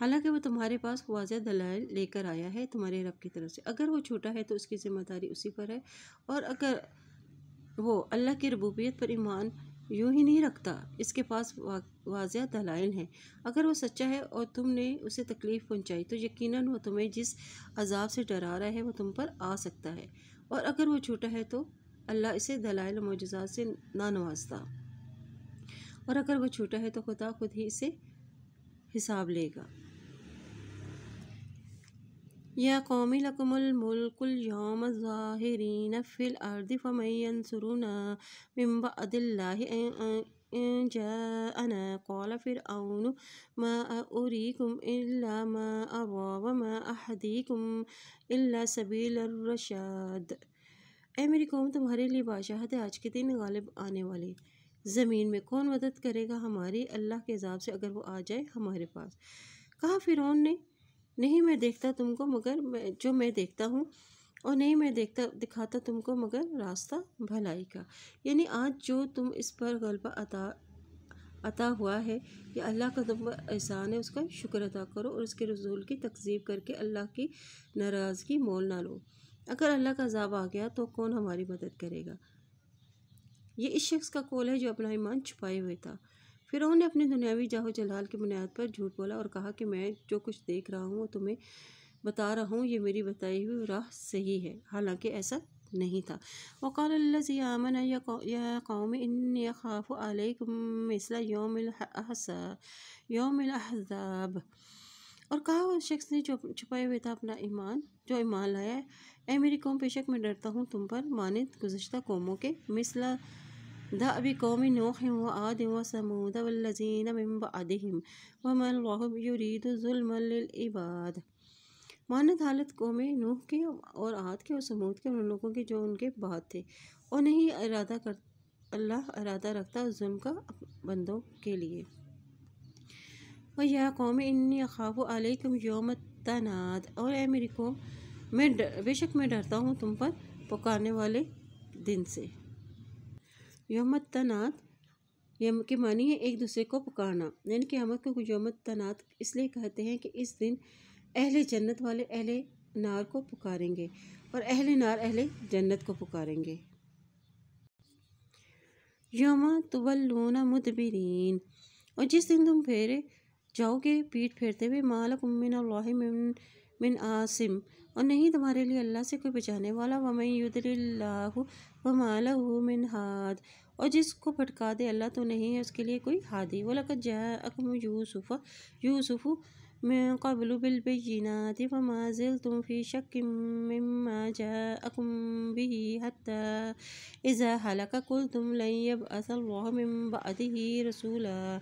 حالانکہ وہ تمہارے پاس واضح دلائل لے کر آیا ہے تمہارے رب کی طرف سے۔ اگر وہ چھوٹا ہے تو اس کی ذمہ داری اسی پر ہے، اور اگر وہ اللہ کی ربوبیت پر ایمان یوں ہی نہیں رکھتا، اس کے پاس واضح دلائل ہیں۔ اگر وہ سچا ہے اور تم نے اسے تکلیف پہنچائی تو یقیناً وہ تمہیں جس عذاب سے ڈرا رہا ہے وہ تم پر آ سکتا ہے، اور اگر وہ چھوٹا ہے تو اللہ اسے دلائل و معجزات سے نہ نوازتا، اور اگر وہ چھوٹا ہے تو خدا خود ہی اسے حساب لے گا۔ یا قوم لکم الملک اليوم ظاہرین فی الارض فمن ینصرنا من بعد اللہ ان جاءنا قال فرعون ما اریکم الا ما ارى وما اہدیکم الا سبیل الرشاد۔ اے میری قوم، تمہارے لیے بادشاہت ہے آج کے دن غالب آنے والے۔ زمین میں کون مدد کرے گا ہماری اللہ کے عذاب سے اگر وہ آ جائے ہمارے پاس؟ کہا فرعون نے، نہیں میں دیکھتا تم کو مگر جو میں دیکھتا ہوں، اور نہیں میں دکھاتا تم کو مگر راستہ بھلائی کا۔ یعنی آج جو تم اس پر غلبہ عطا ہوا ہے یہ اللہ کا تم پر احسان ہے، اس کا شکر ادا کرو اور اس کے رسول کی تکذیب کر کے اللہ کی ناراضگی مول نہ لو۔ اگر اللہ کا عذاب آ گیا تو کون ہماری مدد کرے گا؟ یہ اس شخص کا قول ہے جو اپنا ایمان چھپائے ہوئے تھا۔ فرعون نے اپنی دنیاوی جاہ و جلال کی بنیاد پر جھوٹ بولا اور کہا کہ میں جو کچھ دیکھ رہا ہوں وہ تمہیں بتا رہا ہوں، یہ میری بتائی ہوئی راہ صحیح ہے، حالانکہ ایسا نہیں تھا۔ وقال الذی آمن یا قوم انی اخاف علیکم مثل یوم الاحزاب۔ اور کہا اس شخص نے جو چھپائے ہوئے تھا اپنا ایمان، جو ایمان لایا ہے، اے میری قوم، بے شک میں ڈرتا ہوں تم پر مانند گزشتہ قوموں کے، مثل دأب قوم نوح وعاد وثمود والذین من بعدہم وما اللہ یرید ظلما للعباد۔ مانند حالت قوم نوح کے اور عاد کے اور ثمود کے اور ان لوگوں کے جو ان کے بعد تھے، اور نہیں اللہ ارادہ رکھتا ظلم کا بندوں کے لیے۔ وَيَا قَوْمِ إِنِّي أَخَافُ عَلَيْكُمْ يَوْمَ التَّنَادِ۔ اور اے میری قوم، بے شک میں ڈرتا ہوں تم پر پکارنے والے دن سے۔ یوم التناد یہ کہ معنی ہے ایک دوسرے کو پکارنا، یعنی قیامت کو یوم تناد اس لیے کہتے ہیں کہ اس دن اہل جنت والے اہل نار کو پکاریں گے اور اہل نار اہل جنت کو پکاریں گے۔ یوم تولون مدبرین، اور جس دن تم پھیرے جاؤ گے پیٹ پھیرتے ہوئے، ما لکم من اللہ من عاصم، اور نہیں تمہارے لیے اللہ سے کوئی بچانے والا، ومن یضلل اللہ فما لہ من ہاد، اور جس کو بھٹکا دے اللہ تو نہیں ہے اس کے لیے کوئی ہادی۔ وَلَقَدْ جَاءَكُمْ یوسف من قبل بالبینات فما زلتم فی شک مما جاءکم به حتی اذا حلق قلتم لن یبعث اللہ من بعدہ رسولا،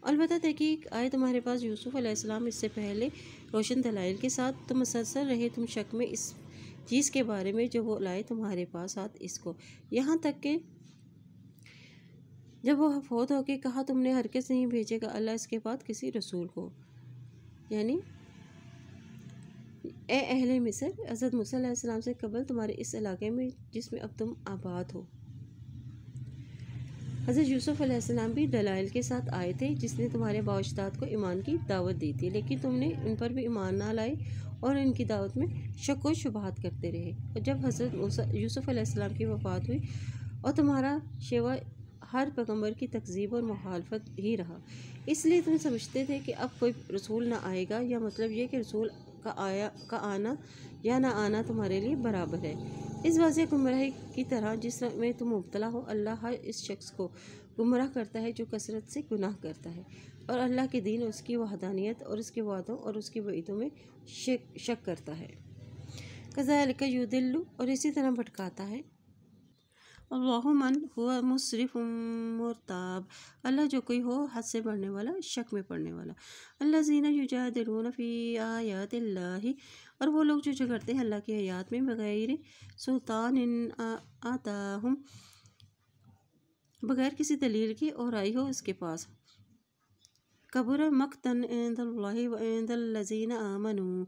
البتہ تحقیق آئے تمہارے پاس یوسف علیہ السلام اس سے پہلے روشن دلائل کے ساتھ، تم مسلسل رہے تم شک میں اس چیز کے بارے میں جو وہ لائے تمہارے پاس ساتھ اس کو، یہاں تک کہ جب وہ فوت ہو کے کہا تم نے ہرگز نہیں بھیجے گا اللہ اس کے بعد کسی رسول کو، یعنی اے اہل مصر، حضرت موسیٰ علیہ السلام سے قبل تمہارے اس علاقے میں جس میں اب تم آباد ہو۔ حضرت یوسف علیہ السلام بھی دلائل کے ساتھ آئے تھے جس نے تمہارے بااجداد کو ایمان کی دعوت دی تھی، لیکن تم نے ان پر بھی ایمان نہ لائے اور ان کی دعوت میں شک و شبہات کرتے رہے۔ اور جب حضرت یوسف علیہ السلام کی وفات ہوئی اور تمہارا شیوہ ہر پیغمبر کی تکذیب اور مخالفت ہی رہا، اس لیے تم سمجھتے تھے کہ اب کوئی رسول نہ آئے گا، یا مطلب یہ کہ رسول کا آنا یا نہ آنا تمہارے لیے برابر ہے۔ اس واضح گمراہی کی طرح جس میں تم مبتلا ہو، اللہ ہر اس شخص کو گمراہ کرتا ہے جو کثرت سے گناہ کرتا ہے اور اللہ کے دین اور اس کی وحدانیت اور اس کے وعدوں اور اس کے وعیدوں میں شک کرتا ہے۔ کذالک یضل، اور اسی طرح بھٹکاتا ہے اللہ من ہوا مسرف مرتاب، اللہ جو کوئی ہو حد سے بڑھنے والا، شک میں پڑنے والا۔ الذین یجادلون فی آیات اللہ، اور وہ لوگ جو جھگڑتے ہیں اللہ کی آیات میں بغیر سلطان آتاہم، بغیر کسی دلیل کے اور آئی ہو اس کے پاس، کبر مقتن عند اللہ و عند الذین آمنوا،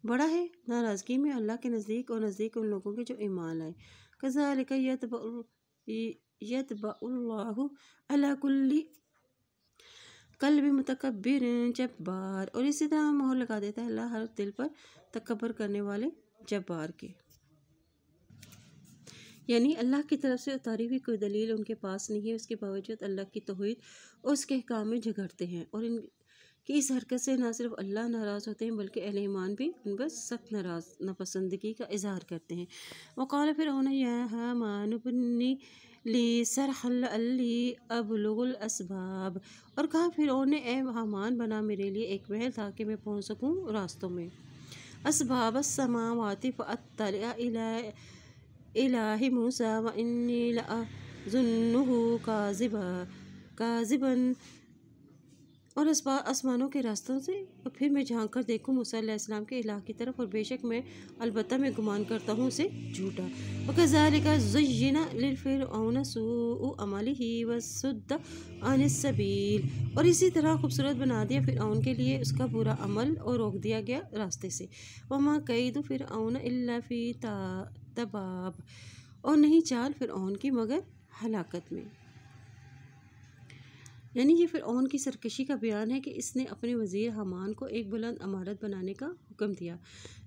بڑا ہے ناراضگی میں اللہ کے نزدیک اور نزدیک ان لوگوں کے جو ایمان لائے۔ کذالک یطبع اللہ علی کل قلب متکبر جبار، اور اسی طرح مہر لگا دیتا ہے اللہ ہر دل پر تکبر کرنے والے جبار کے، یعنی اللہ کی طرف سے اتاری ہوئی کوئی دلیل ان کے پاس نہیں ہے، اس کے باوجود اللہ کی توحید اور اس کے احکام میں جھگڑتے ہیں، اور ان کی اس حرکت سے نہ صرف اللہ ناراض ہوتے ہیں بلکہ اہل ایمان بھی ان پر سخت ناپسندگی کا اظہار کرتے ہیں۔ وقال فرعون یا ہامان ابن لی صرحا لعلی ابلغ الاسباب، اور کہا فرعون نے اے حامان بنا میرے لیے ایک محل تاکہ میں پہنچ سکوں راستوں میں، اسباب السماوات فاطلع الی الہ موسیٰ وانی لأظنہ کاذبا، اور آسمانوں کے راستوں سے، اور پھر میں جھانک کر دیکھوں موسیٰ علیہ السلام کے الہ کی طرف، اور بے شک البتہ میں گمان کرتا ہوں اسے جھوٹا۔ وَكَذَلِكَ زُيِّنَ لِفِرْعَوْنَ سُوءُ عَمَلِهِ وَصُدَّ عَنِ السَّبِيلِ، اور اسی طرح خوبصورت بنا دیا فرعون کے لیے اس کا برا عمل اور روک دیا گیا راستے سے۔ وَمَا كَيْدُ فِرْعَوْنَ إِلَّا فِي تَبَابٍ، اور نہیں چال فرعون کی مگر ہلاکت میں، یعنی یہ فرعون کی سرکشی کا بیان ہے کہ اس نے اپنے وزیر حامان کو ایک بلند عمارت بنانے کا حکم دیا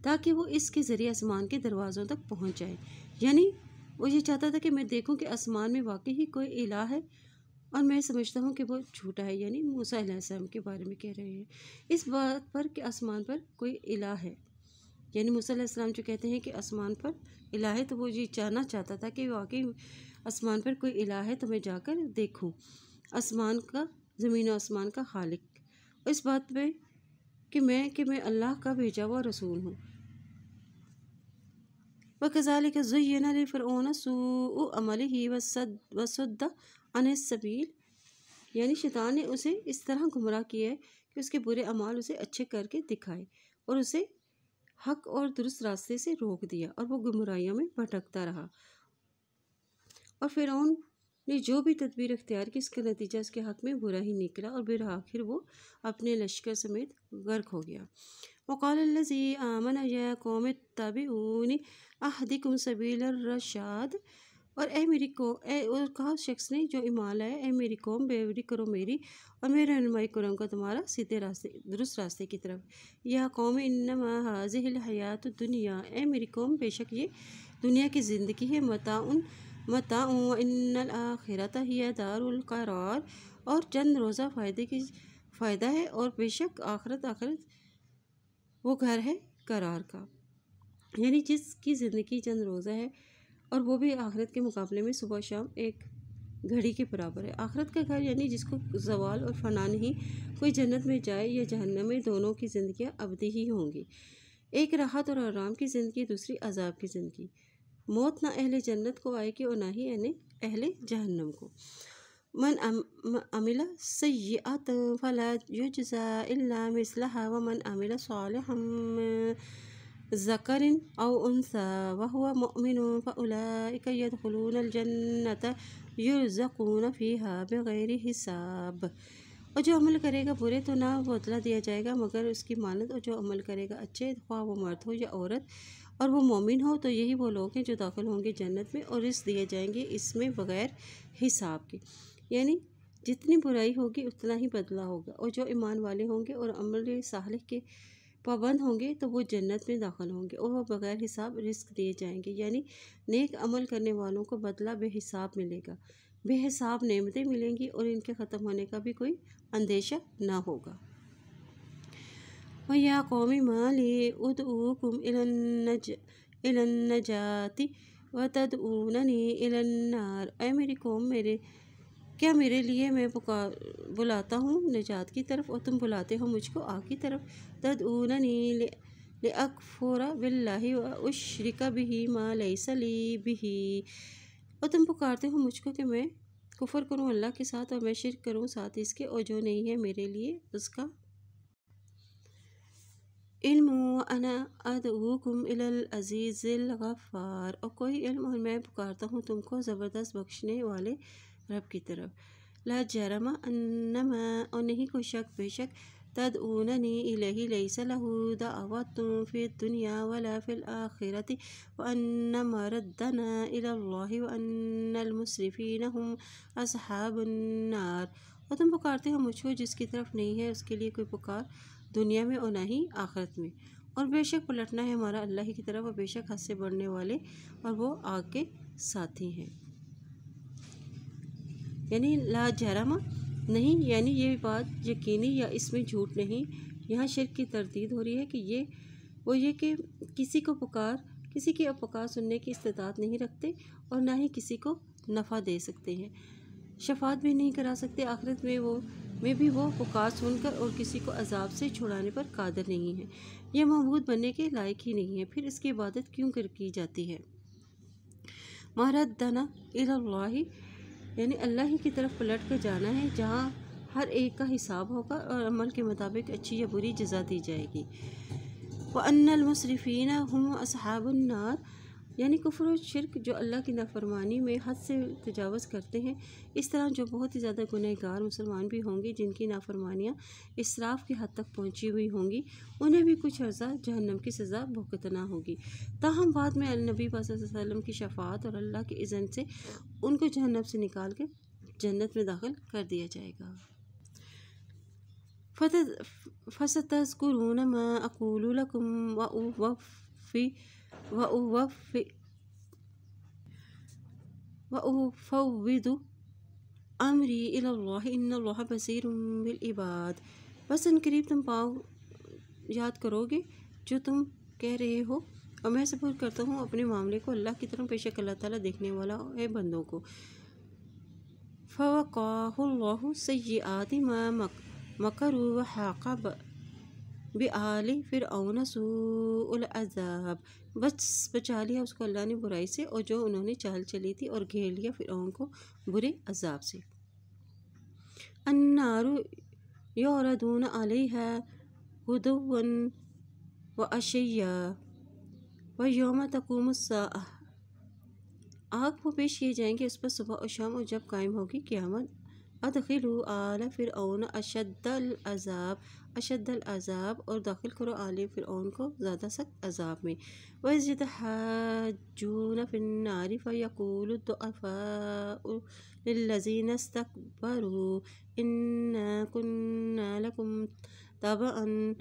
تاکہ وہ اس کے ذریعے آسمان کے دروازوں تک پہنچ جائے، یعنی وہ یہ چاہتا تھا کہ میں دیکھوں کہ آسمان میں واقعی ہی کوئی الہ ہے، اور میں سمجھتا ہوں کہ وہ جھوٹا ہے، یعنی موسیٰ علیہ السلام کے بارے میں کہہ رہے ہیں اس بات پر کہ آسمان پر کوئی الہ ہے، یعنی موسیٰ علیہ السلام جو کہتے ہیں کہ آسمان پر الہ ہے تو وہ یہ جاننا چاہتا تھا کہ واقعی آسمان پر کوئی الہ ہے تو میں جا کر دیکھوں آسمان کا، زمین و آسمان کا خالق، اور اس بات پہ کہ میں اللہ کا بھیجا ہوا رسول ہوں۔ وَكَذَلِكَ زُيِّنَ لِفِرْعَوْنَ سُوءُ عَمَلِهِ وَصُدَّ عَنِ السَّبِيلِ، یعنی شیطان نے اسے اس طرح گمراہ کیا ہے کہ اس کے برے اعمال اسے اچھے کر کے دکھائے اور اسے حق اور درست راستے سے روک دیا، اور وہ گمراہیوں میں بھٹکتا رہا، اور فرعون نے جو بھی تدبیر اختیار کی اس کا نتیجہ اس کے حق میں برا ہی نکلا، اور بالآخر وہ اپنے لشکر سمیت غرق ہو گیا۔ وقال الذی آمن یا قوم اتبعونی اہدکم سبیل الرشاد، اور اے میری اور کہا اس شخص نے جو ایمان لائے، اے میری قوم پیروی کرو میری اور میرے رہنمائی کروں گا تمہارا سیدھے راستے درست راستے کی طرف۔ یا قوم انما هذه الحیات الدنیا، اے میری قوم بے شک یہ دنیا کی زندگی ہے، متاع وان الآخرۃ ہی دار القرار، اور چند روزہ فائدہ ہے، اور بے شک آخرت وہ گھر ہے قرار کا۔ یعنی جس کی زندگی چند روزہ ہے اور وہ بھی آخرت کے مقابلے میں صبح شام ایک گھڑی کے برابر ہے۔ آخرت کا گھر یعنی جس کو زوال اور فنا نہیں، کوئی جنت میں جائے یا جہنم میں، دونوں کی زندگیاں ابدی ہی ہوں گی۔ ایک راحت اور آرام کی زندگی، دوسری عذاب کی زندگی۔ موت نہ اہل جنت کو آئے گی اور نہ ہی اہل جہنم کو۔ من عمل سیئۃ فلا یجزی الا مثلها ومن عمل صالحا ذکر او انثی وهو مؤمن فاولئک یدخلون الجنۃ یرزقون فیہا بغیر حساب۔ اور جو عمل کرے گا برے تو نہ بدلہ دیا جائے گا مگر اس کی مانند، اور جو عمل کرے گا اچھے، خواہ وہ مرد ہو یا عورت، اور وہ مومن ہو، تو یہی وہ لوگ ہیں جو داخل ہوں گے جنت میں، اور رزق دیے جائیں گے اس میں بغیر حساب کے۔ یعنی جتنی برائی ہوگی اتنا ہی بدلہ ہوگا، اور جو ایمان والے ہوں گے اور عمل صالح کے پابند ہوں گے تو وہ جنت میں داخل ہوں گے، اور وہ بغیر حساب رزق دیے جائیں گے۔ یعنی نیک عمل کرنے والوں کو بدلہ بے حساب ملے گا، بے حساب نعمتیں ملیں گی، اور ان کے ختم ہونے کا بھی کوئی اندیشہ نہ ہوگا۔ وَيَا قَوْمِ مَا لِي أُدْعُوكُمْ إِلَى النَّجَاةِ وَتَدْعُونَنِي إِلَى النَّارِ، اے میری قوم کیا میرے لیے میں بلاتا ہوں نجات کی طرف اور تم بلاتے ہو مجھ کو آگ کی طرف۔ تدعوننی لأکفر باللہ وأشرک بہ ما لیس لی بہ، اور تم پکارتے ہو مجھ کو کہ میں کفر کروں اللہ کے ساتھ اور میں شرک کروں ساتھ اس کے، اور جو نہیں ہے میرے لیے اس کا علم۔ وَأَنَا أَدْعُوكُمْ إِلَى الْعَزِيزِ الْغَفَّارِ، اور کوئی علم اور میں پکارتا ہوں تم کو زبردست بخشنے والے رب کی طرف۔ لا جرم انما، اور نہیں کوئی شک بے شک، تدعوننی الیہ لیس لہ دعوۃ فی الدنیا ولا فی الآخرۃ وان مردنا الی اللہ وان المسرفین هم اصحاب النار، اور تم پکارتے ہو مجھ کو جس کی طرف نہیں ہے اس کے لیے کوئی پکار دنیا میں اور نہ ہی آخرت میں، اور بے شک پلٹنا ہے ہمارا اللہ کی طرف، اور بے شک حد سے بڑھنے والے اور وہ آگ کے ساتھی ہیں۔ یعنی لا جرم نہیں، یعنی یہ بات یقینی یا اس میں جھوٹ نہیں، یہاں شرک کی تردید ہو رہی ہے کہ یہ کہ کسی کی پکار سننے کی استطاعت نہیں رکھتے اور نہ ہی کسی کو نفع دے سکتے ہیں، شفاعت بھی نہیں کرا سکتے، آخرت میں بھی وہ پکار سن کر اور کسی کو عذاب سے چھڑانے پر قادر نہیں ہے، یہ معبود بننے کے لائق ہی نہیں ہے، پھر اس کی عبادت کیوں کی جاتی ہے۔ مردنا الی اللہ، یعنی اللہ ہی کی طرف پلٹ کر جانا ہے جہاں ہر ایک کا حساب ہوگا اور عمل کے مطابق اچھی یا بری جزا دی جائے گی۔ وَأَنَّ الْمُسْرِفِينَ هُمْ أَصْحَابُ النَّارِ، یعنی کفر و شرک جو اللہ کی نافرمانی میں حد سے تجاوز کرتے ہیں، اس طرح جو بہت ہی زیادہ گنہگار مسلمان بھی ہوں گے جن کی نافرمانیاں اسراف کی حد تک پہنچی ہوئی ہوں گی، انہیں بھی کچھ عرصہ جہنم کی سزا بھگتنا ہوگی، تاہم بعد میں نبی صلی اللہ علیہ وسلم کی شفاعت اور اللہ کے اذن سے ان کو جہنم سے نکال کے جنت میں داخل کر دیا جائے گا۔ فَسَتَذْكُرُونَ مَا أَقُولُ لَكُمْ وَأُفَوِّضُ أَمْرِي إِلَى اللَّهِ إِنَّ اللَّهَ بَصِيرٌ بِالْعِبَادِ، بس ان قریب تم یاد کرو گے جو تم کہہ رہے ہو، اور میں سپرد کرتا ہوں اپنے معاملے کو اللہ کی طرف، بے شک اللہ تعالیٰ دیکھنے والا ہے بندوں کو۔ فَوَقَاهُ اللَّهُ سَيِّئَاتِ مَا مَكَرُوا وَحَاقَ بِآلِ فِرْعَوْنَ سُوءُ الْعَذَابِ، بس بچا لیا اس کو اللہ نے برائی سے اور جو انہوں نے چال چلی تھی، اور گھیر لیا فرعون کو برے عذاب سے۔ النَّارُ يُعْرَضُونَ عَلَيْهَا غُدُوًّا وَعَشِيًّا وَيَوْمَ تَقُومُ السَّاعَةُ، آگ وہ پیش کیے جائیں گے اس پر صبح اور شام اور جب قائم ہوگی قیامت، ادخلوا آل فرعون اشد العذاب، اور داخل کرو آل فرعون کو زیادہ سخت عذاب میں۔ وَإِذْ يَتَحَاجُّونَ فِي النَّارِ فَيَقُولُ الضُّعَفَاءُ لِلَّذِينَ اسْتَكْبَرُوا إِنَّا كُنَّا لَكُمْ تَبَعًا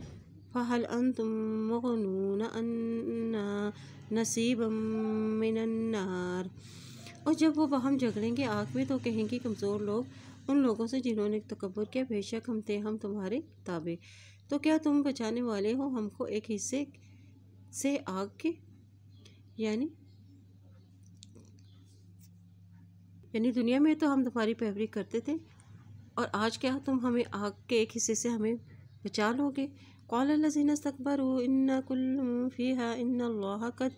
فَهَلْ أَنْتُمْ مُغْنُونَ عَنَّا نَصِيبًا مِّنَ النَّارِ۔ اور جب وہ باہم جھگڑیں گے آگ میں تو کہیں گے کمزور لوگ ان لوگوں سے جنہوں نے تکبر کیا، بے شک ہم تھے ہم تمہارے تابع، تو کیا تم بچانے والے ہو ہم کو ایک حصے سے آگ کے؟ یعنی دنیا میں تو ہم تمہاری پیروی کرتے تھے، اور آج کیا تم ہمیں آگ کے ایک حصے سے ہمیں بچا لو گے؟ قال الذین استکبروا ان کل فیہا ان اللہ قد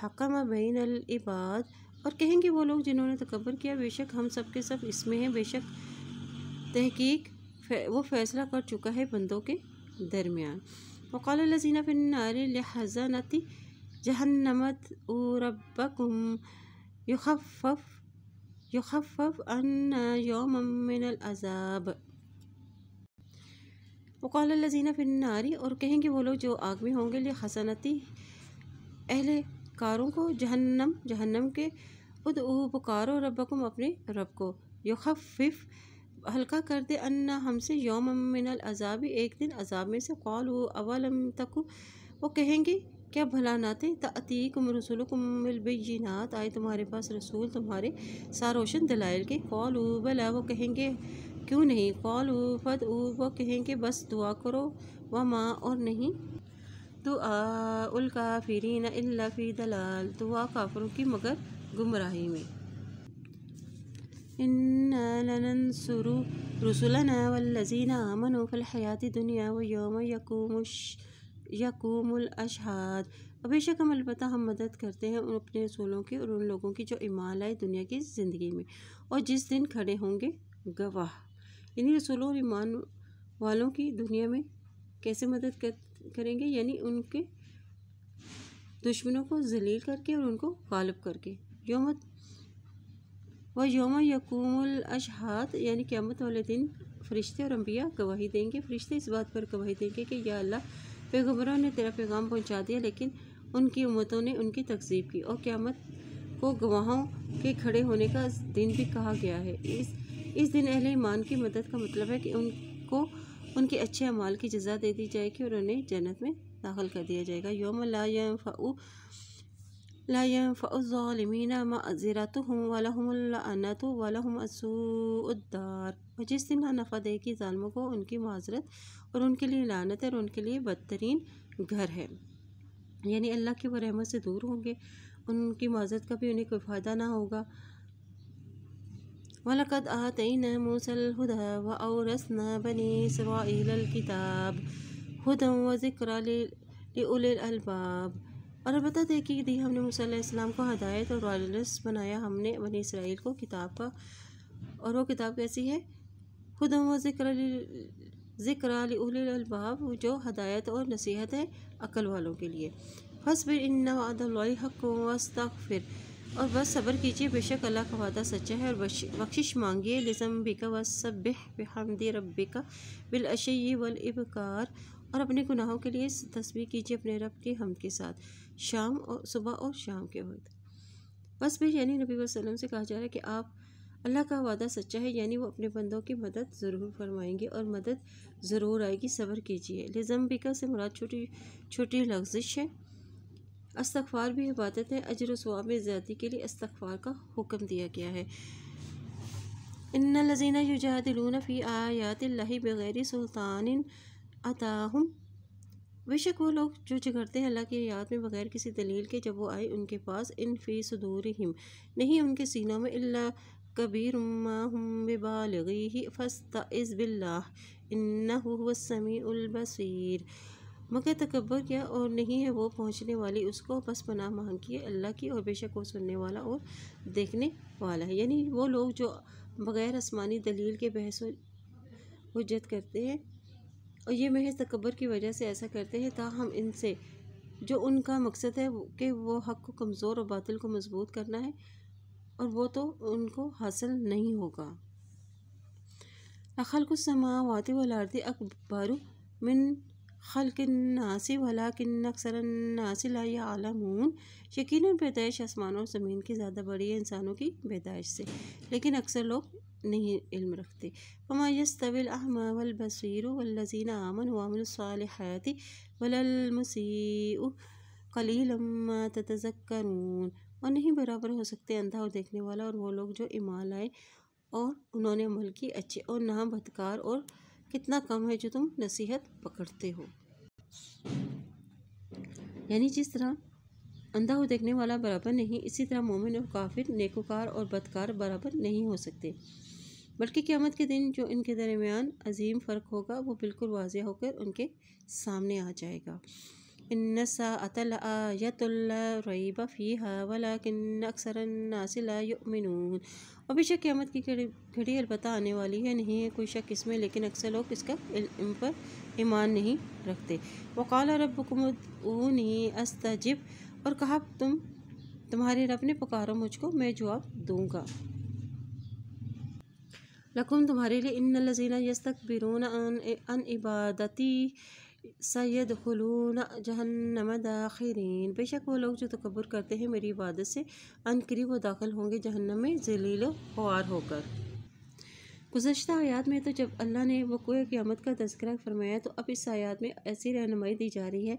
حکم بین العباد، اور کہیں گے وہ لوگ جنہوں نے تکبر کیا، بے شک ہم سب کے سب اس میں ہیں، بے شک تحقیق وہ فیصلہ کر چکا ہے بندوں کے درمیان۔ وقال الذین فی النار لخزنۃ جہنم ادعوا ربکم یخفف عنا یوما من العذاب۔ وقال الذین فی النار، اور کہیں گے وہ لوگ جو آگ میں ہوں گے، لخزنۃ اہل کاروں کو، جہنم کے، ادعوا پکارو ربکم اپنے رب کو، یخفف ہلکا کر دے، عنا ہم سے، یوما من العذاب ایک دن عذاب میں سے۔ قالوا اولم تک، وہ کہیں گے کیا بھلا نہ تھے، تأتیکم رسلکم بالبینات، آئے تمہارے پاس رسول تمہارے ساروشن دلائل کے؟ قالوا بلی، وہ کہیں گے کیوں نہیں؟ قالوا فادعوا، وہ کہیں گے بس دعا کرو، وما، اور نہیں، دعاء الکافرین الا فی ضلال، دعا کافروں کی مگر گمراہی میں۔ انا لننصر رسلنا والذین آمنوا فی الحیاۃ الدنیا ویوم یقوم الاشہاد، اور بے شک ہم البتہ ہم مدد کرتے ہیں اپنے رسولوں کی اور ان لوگوں کی جو ایمان لائے دنیا کی زندگی میں، اور جس دن کھڑے ہوں گے گواہ۔ یعنی رسولوں اور ایمان والوں کی دنیا میں کیسے مدد کریں گے؟ یعنی ان کے دشمنوں کو ذلیل کر کے اور ان کو غالب کر کے۔ یوم یقوم الاشہاد، یعنی قیامت والے دن فرشتے اور انبیاء گواہی دیں گے۔ فرشتے اس بات پر گواہی دیں گے کہ یا اللہ، پیغمبروں نے تیرا پیغام پہنچا دیا لیکن ان کی امتوں نے ان کی تکذیب کی، اور قیامت کو گواہوں کے کھڑے ہونے کا دن بھی کہا گیا ہے۔ اس دن اہل ایمان کی مدد کا مطلب ہے کہ ان کو ان کے اچھے اعمال کی جزا دے دی جائے گی اور انہیں جنت میں داخل کر دیا جائے گا۔ یوم لا ينفع الظالمین معذرتهم ولہم اللعنۃ ولہم سوء الدار، اور جس دن نہ نفع دے گی ظالموں کو ان کی معذرت، اور ان کے لیے لعنت ہے اور ان کے لیے بدترین گھر ہے۔ یعنی اللہ کی وہ رحمت سے دور ہوں گے، ان کی معذرت کا بھی انہیں کوئی فائدہ نہ ہوگا۔ وَلَقَدْ آتَيْنَا مُوسَى الْهُدَىٰ وَأَوْرَثْنَا بَنِي إِسْرَائِيلَ الْكِتَابَ هُدًى وَذِكْرَىٰ لِأُولِي الْأَلْبَابِ، اور البتہ دیکھی دی ہم نے موسیٰ علیہ السلام کو ہدایت اور وارث بنایا ہم نے بنی اسرائیل کو کتاب کا، اور وہ کتاب کیسی ہے؟ ہدی و ذکریٰ لأولی الالباب، جو ہدایت اور نصیحت ہے عقل والوں کے لیے۔ فاصبر ان وعد اللہ حق واستغفر، اور بس صبر کیجیے، بے شک اللہ کا وعدہ سچا ہے، اور بخشش مانگیے، لذنبک وسبح بحمد ربک بالعشی والابکار، اور اپنے گناہوں کے لیے تسبیح کیجیے اپنے رب کی حمد کے ساتھ، صبح اور شام کے وقت۔ بس بھی یعنی نبی صلی اللہ علیہ وسلم سے کہا جا رہا ہے کہ آپ، اللہ کا وعدہ سچا ہے، یعنی وہ اپنے بندوں کی مدد ضرور فرمائیں گے اور مدد ضرور آئے گی، صبر کیجیے۔ لذنبک سے مراد چھوٹی لغزش ہے۔ استغفار بھی عبادت ہے، اجر و ثواب میں زیادتی کے لیے استغفار کا حکم دیا گیا ہے۔ ان الذین یجادلون فی آیات اللہ بغیر سلطان اتاہم، بے شک وہ لوگ جو جھگڑتے ہیں اللہ کی آیات میں بغیر کسی دلیل کے جب وہ آئے ان کے پاس، ان فی صدورہم، نہیں ان کے سینوں میں، الا کبیر ما ہم ببالغیہ فاستعذ باللہ انہ هو السمیع البصیر، مگر تکبر کیا اور نہیں ہے وہ پہنچنے والی اس کو، بس پناہ مانگیے اللہ کی، اور بے شک وہ سننے والا اور دیکھنے والا ہے۔ یعنی وہ لوگ جو بغیر آسمانی دلیل کے بحث و حجت کرتے ہیں، اور یہ محض تکبر کی وجہ سے ایسا کرتے ہیں، تاہم ان سے جو ان کا مقصد ہے کہ وہ حق کو کمزور اور باطل کو مضبوط کرنا ہے، اور وہ تو ان کو حاصل نہیں ہوگا۔ لخلق السماوات والارض اکبر من خلق الناس ولکن اکثر الناس لا یعلمون، یقیناً پیدائش آسمان اور زمین کی زیادہ بڑی ہے انسانوں کی پیدائش سے، لیکن اکثر لوگ نہیں علم رکھتے۔ وما یستوی الاعمی والبصیر والذین آمنوا وعملوا الصالحات ولا المسیء قلیلا ما تتذکرون، اور نہیں برابر ہو سکتے اندھا اور دیکھنے والا اور وہ لوگ جو ایمان لائے اور انہوں نے عمل کی اچھے، اور نہ بدکار، اور کتنا کم ہے جو تم نصیحت پکڑتے ہو۔ یعنی جس طرح اندھا اور دیکھنے والا برابر نہیں، اسی طرح مومن اور کافر، نیکوکار اور بدکار برابر نہیں ہو سکتے، بلکہ قیامت کے دن جو ان کے درمیان عظیم فرق ہوگا وہ بالکل واضح ہو کر ان کے سامنے آ جائے گا۔ ان الساعۃ لآیۃ لا ریب فیہا ولکن اکثر الناس لا یؤمنون، اور بے شک قیامت کی گھڑی البتہ آنے والی ہے، نہیں ہے کوئی شک اس میں، لیکن اکثر لوگ اس کا علم پر ایمان نہیں رکھتے۔ وقال ربکم ادعونی استجب، اور کہا تمہارے رب نے پکارو مجھ کو میں جواب دوں گا۔ لکم تمہارے لیے، ان الذین یستکبرون عن عبادتی سیدخلون جہنم داخرین، بے شک وہ لوگ جو تکبر کرتے ہیں میری عبادت سے ان قریب وہ داخل ہوں گے جہنم میں ذلیل و خوار ہو کر۔ گزشتہ آیات میں تو جب اللہ نے وقوع قیامت کا تذکرہ فرمایا تو اب اس آیات میں ایسی رہنمائی دی جا رہی ہے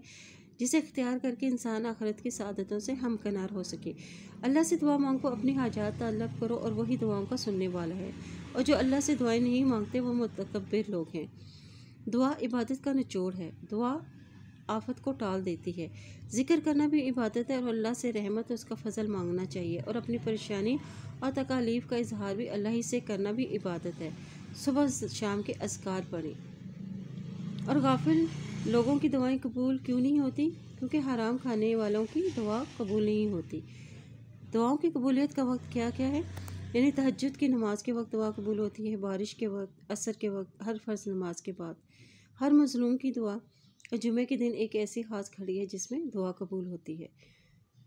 جسے اختیار کر کے انسان آخرت کی سعادتوں سے ہمکنار ہو سکے۔ اللہ سے دعا مانگو، اپنی حاجات طلب کرو، اور وہی دعاؤں کا سننے والا ہے، اور جو اللہ سے دعائیں نہیں مانگتے وہ متکبر لوگ ہیں۔ دعا عبادت کا نچوڑ ہے، دعا آفت کو ٹال دیتی ہے۔ ذکر کرنا بھی عبادت ہے، اور اللہ سے رحمت اور اس کا فضل مانگنا چاہیے، اور اپنی پریشانی اور تکالیف کا اظہار بھی اللہ ہی سے کرنا بھی عبادت ہے۔ صبح شام کے اذکار پڑھیں۔ اور غافل لوگوں کی دعائیں قبول کیوں نہیں ہوتی؟ کیونکہ حرام کھانے والوں کی دعا قبول نہیں ہوتی۔ دعاؤں کی قبولیت کا وقت کیا کیا ہے؟ یعنی تہجد کی نماز کے وقت دعا قبول ہوتی ہے، بارش کے وقت، عصر کے وقت، ہر فرض نماز کے بعد، ہر مظلوم کی دعا، اور جمعہ کے دن ایک ایسی خاص گھڑی ہے جس میں دعا قبول ہوتی ہے،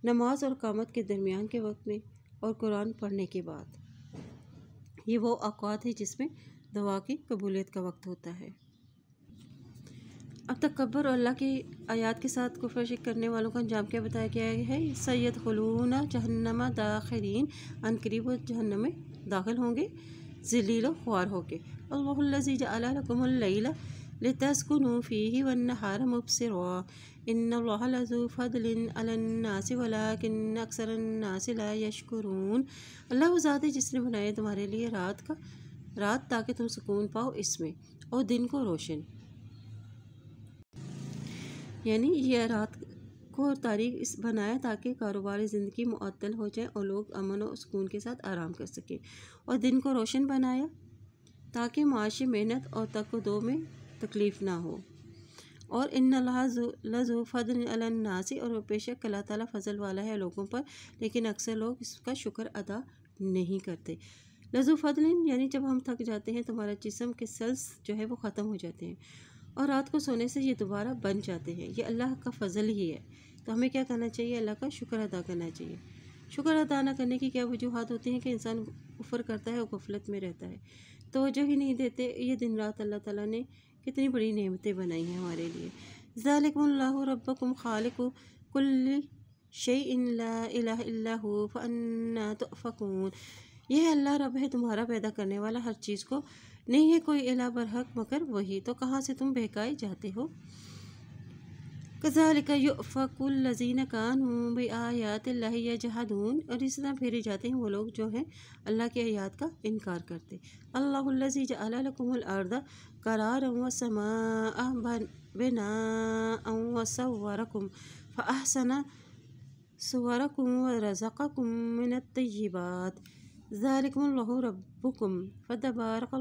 نماز اور اقامت کے درمیان کے وقت میں، اور قرآن پڑھنے کے بعد۔ یہ وہ اوقات ہے جس میں دعا کی قبولیت کا وقت ہوتا ہے۔ اب تکبر اور اللہ کی آیات کے ساتھ کفر شرک کرنے والوں کا انجام کیا بتایا گیا ہے؟ سیدخلون جہنم داخرین، ان قریب وہ جہنم میں داخل ہوں گے ذلیل و خوار ہو کے۔ اللہ الذی جعل لکم اللیل لتسکنوا فیہ والنہار مبصرا ان اللہ لذو فضل علی الناس ولکن اکثر الناس لا یشکرون، اللہ وہ ذات ہے جس نے بنایا تمہارے لیے رات تاکہ تم سکون پاؤ اس میں، اور دن کو روشن، یعنی یہ رات کو تاریک اس بنایا تاکہ کاروباری زندگی معطل ہو جائے اور لوگ امن و سکون کے ساتھ آرام کر سکیں، اور دن کو روشن بنایا تاکہ معاشی محنت اور تک و دو میں تکلیف نہ ہو۔ اور ان اللہ لذو فضل علی الناس، اور بے شک اللہ تعالیٰ فضل والا ہے لوگوں پر، لیکن اکثر لوگ اس کا شکر ادا نہیں کرتے۔ لذو فضل یعنی جب ہم تھک جاتے ہیں تو ہمارا جسم کے سیلز جو ہے وہ ختم ہو جاتے ہیں، اور رات کو سونے سے یہ دوبارہ بن جاتے ہیں، یہ اللہ کا فضل ہی ہے۔ تو ہمیں کیا کرنا چاہیے؟ اللہ کا شکر ادا کرنا چاہیے۔ شکر ادا نہ کرنے کی کیا وجوہات ہوتی ہیں کہ انسان کفر کرتا ہے اور غفلت میں رہتا ہے، توجہ ہی نہیں دیتے۔ یہ دن رات اللہ تعالیٰ نے کتنی بڑی نعمتیں بنائی ہیں ہمارے لیے۔ ذالکم اللہ ربکم خالق کل شیء لا الہ الا ہو فانا تؤفکون، یہ اللہ رب ہے تمہارا پیدا کرنے والا ہر چیز کو، نہیں ہے کوئی الہ برحق مگر وہی، تو کہاں سے تم بہکائے جاتے ہو؟ کذالک یؤفک الذین کانوا بآیات اللہ یجحدون، اور اس طرح پھیرے جاتے ہیں وہ لوگ جو ہیں اللہ کی آیات کا انکار کرتے۔ اللہ الذی جعل لکم الارض قرارا والسماء بناء وصورکم فاحسن صورکم ورزقکم من الطیبات ذالکم اللہ ربکم فتبارک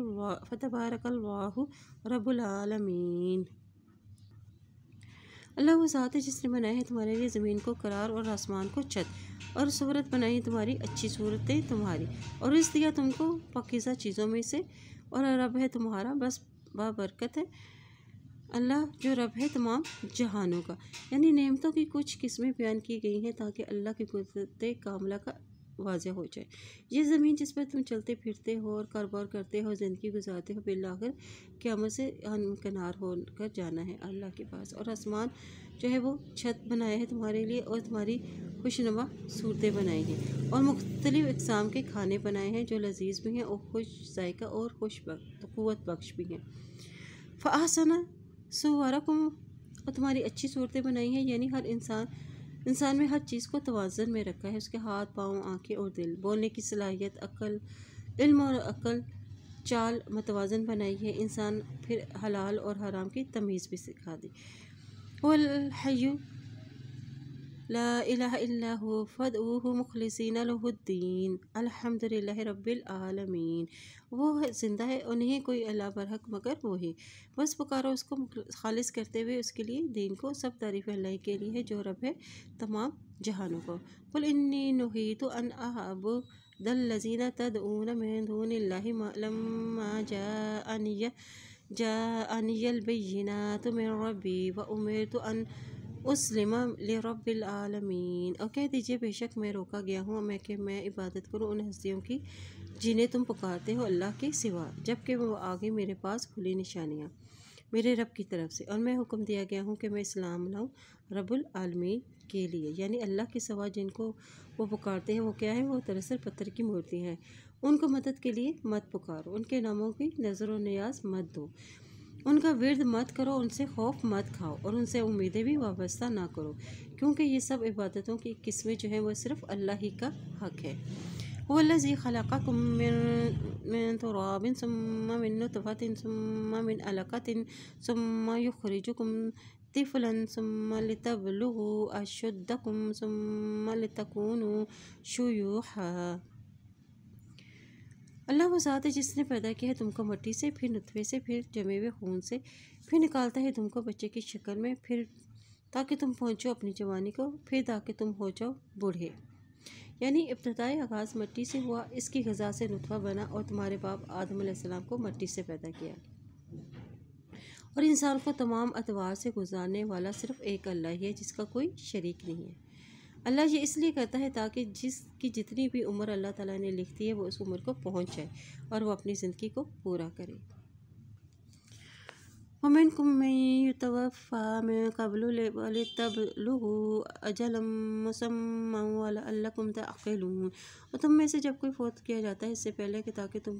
اللہ رب العالمین۔ اللہ وہ ذات ہے جس نے بنایا ہے تمہارے لیے زمین کو قرار اور آسمان کو چھت، اور صورت بنائی تمہاری اچھی صورتیں تمہاری، اور رزق دیا تم کو پاکیزہ چیزوں میں سے، اور رب ہے تمہارا بس بابرکت ہے اللہ جو رب ہے تمام جہانوں کا۔ یعنی نعمتوں کی کچھ قسمیں بیان کی گئی ہیں تاکہ اللہ کی قدرت کاملہ کا واضح ہو جائے۔ یہ زمین جس پر تم چلتے پھرتے ہو اور کاروبار کرتے ہو، زندگی گزارتے ہو، بالآخر قیامت سے ہمکنار ہو کر جانا ہے اللہ کے پاس۔ اور آسمان جو ہے وہ چھت بنایا ہے تمہارے لیے، اور تمہاری خوشنما صورتیں بنائی ہیں، اور مختلف اقسام کے کھانے بنائے ہیں جو لذیذ بھی ہیں اور خوش ذائقہ اور قوت بخش بھی ہیں۔ فَأَحْسَنَ صُوَرَكُمْ، اور تمہاری اچھی صورتیں بنائی ہیں، یعنی ہر انسان میں ہر چیز کو توازن میں رکھا ہے، اس کے ہاتھ، پاؤں، آنکھیں اور دل، بولنے کی صلاحیت، عقل، علم اور عقل، چال متوازن بنائی ہے۔ انسان پھر حلال اور حرام کی تمیز بھی سکھا دی۔ وَالْحَيُّ لا الہ الا هو فادعوہ مخلصین لہ الدین الحمد للہ رب العالمین۔ وہ زندہ ہے اور نہیں کوئی اللہ برحق مگر وہی، بس پکارو اس کو خالص کرتے ہوئے اس کے لیے دین کو۔ سب تعریف اللہ کے لیے ہے جو رب ہے تمام جہانوں کو۔ قل انی نہیت ان اعبد الذین تدعون من دون اللہ لما جاءنی البینات من ربی وامرت ان اسلم لرب العالمین۔ اور کہہ دیجئے بے شک میں روکا گیا ہوں کہ میں عبادت کروں ان ہستیوں کی جنہیں تم پکارتے ہو اللہ کے سوا، جبکہ وہ آگے میرے پاس کھلی نشانیاں میرے رب کی طرف سے، اور میں حکم دیا گیا ہوں کہ میں اسلام لاؤں رب العالمین کے لیے، یعنی اللہ کے سوا جن کو وہ پکارتے ہیں وہ کیا ہے؟ وہ دراصل پتھر کی مورتی ہیں۔ ان کو مدد کے لیے مت پکارو، ان کے ناموں کی نظر و نیاز مت دو، ان کا ورد مت کرو، ان سے خوف مت کھاؤ اور ان سے امیدیں بھی وابستہ نہ کرو، کیونکہ یہ سب عبادتوں کی قسمیں جو ہیں وہ صرف اللہ ہی کا حق ہے۔ هو الذی خلقکم من تراب ثم من نطفة ثم من علقة ثم یخرجکم طفلا ثم لتبلغوا اشدکم ثم لتکونوا شیوخا۔ اللہ وہ ذات ہے جس نے پیدا کیا ہے تم کو مٹی سے، پھر نطفے سے، پھر جمے ہوئے خون سے، پھر نکالتا ہے تم کو بچے کی شکل میں، پھر تاکہ تم پہنچو اپنی جوانی کو، پھر تاکہ تم ہو جاؤ بوڑھے۔ یعنی ابتدائی آغاز مٹی سے ہوا، اس کی غذا سے نطفہ بنا، اور تمہارے باپ آدم علیہ السلام کو مٹی سے پیدا کیا۔ اور انسان کو تمام ادوار سے گزارنے والا صرف ایک اللہ ہی ہے جس کا کوئی شریک نہیں ہے۔ اللہ یہ اس لیے کرتا ہے تاکہ جس کی جتنی بھی عمر اللہ تعالیٰ نے لکھی ہے وہ اس عمر کو پہنچ جائے اور وہ اپنی زندگی کو پورا کرے۔ وَمِنْكُم مَّن يُتَوَفَّىٰ مِن قَبْلُ وَلِتَبْلُغُوا أَجَلًا مُّسَمًّى وَلَعَلَّكُمْ تَعْقِلُونَ۔ اور تم میں سے جب کوئی فوت کیا جاتا ہے اس سے پہلے کہ تاکہ تم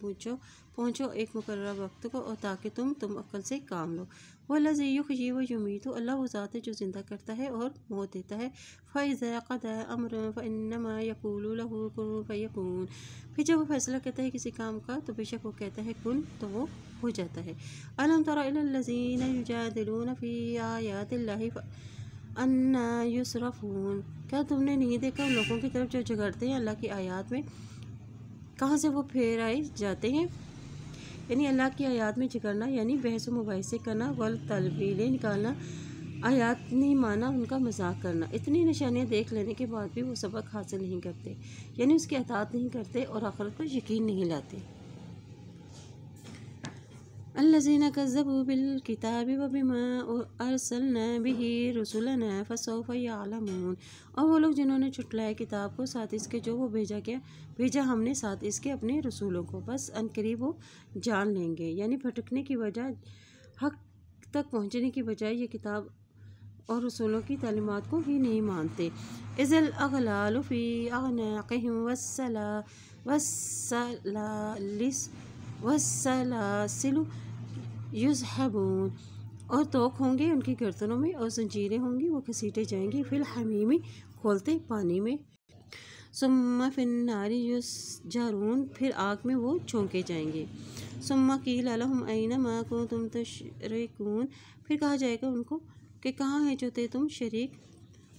پہنچو ایک مقررہ وقت کو، اور تاکہ تم عقل سے کام لو۔ وَالَّذِي يُحْيِي وَيُمِيتُ، اللہ وہ ذات ہے جو زندہ کرتا ہے اور موت دیتا ہے۔ فَإِذَا قَضَىٰ أَمْرًا فَإِنَّمَا يَقُولُ لَهُ كُن فَيَكُونُ، پھر جب وہ فیصلہ کرتا ہے کسی کام کا تو بے شک وہ کہتا ہے کن، تو وہ ہو جاتا ہے۔ أَلَمْ تَرَ إِلَى الَّذِينَ يُجَادِلُونَ فِي آيَاتِ اللَّهِ أَنَّىٰ يُصْرَفُونَ، کیا تم نے نہیں دیکھا ان لوگوں کی طرف جو جھگڑتے ہیں اللہ کی آیات میں، کہاں سے وہ پھیرائے جاتے ہیں؟ یعنی اللہ کی آیات میں جھگڑنا یعنی بحث و مباحثے کرنا، غلط تعویلیں نکالنا، آیات نہیں ماننا، ان کا مذاق کرنا۔ اتنی نشانیاں دیکھ لینے کے بعد بھی وہ سبق حاصل نہیں کرتے، یعنی اس کی اطاعت نہیں کرتے اور آخرت پر یقین نہیں لاتے۔ الذین کذبوا بالکتاب وبما ارسلنا به رسلنا فسوف یعلمون، اور وہ لوگ جنہوں نے جھٹلایا کتاب کو ساتھ اس کے جو وہ بھیجا ہم نے ساتھ اس کے اپنے رسولوں کو، بس عنقریب وہ جان لیں گے۔ یعنی بھٹکنے کی وجہ حق تک پہنچنے کی بجائے یہ کتاب اور رسولوں کی تعلیمات کو ہی نہیں مانتے۔ اذ الاغلال فی اعناقہم والسلاسل یسحبون، اور توق ہوں گے ان کی گردنوں میں، اور زنجیریں ہوں گی وہ گھسیٹے جائیں گی، فی الحمیم کھولتے پانی میں، ثم فی النار یسجرون، پھر آگ میں وہ چھونکے جائیں گے، ثم قیل لہم این ما کنتم تشرکون، پھر کہا جائے گا ان کو کہ کہاں ہے جو تم شریک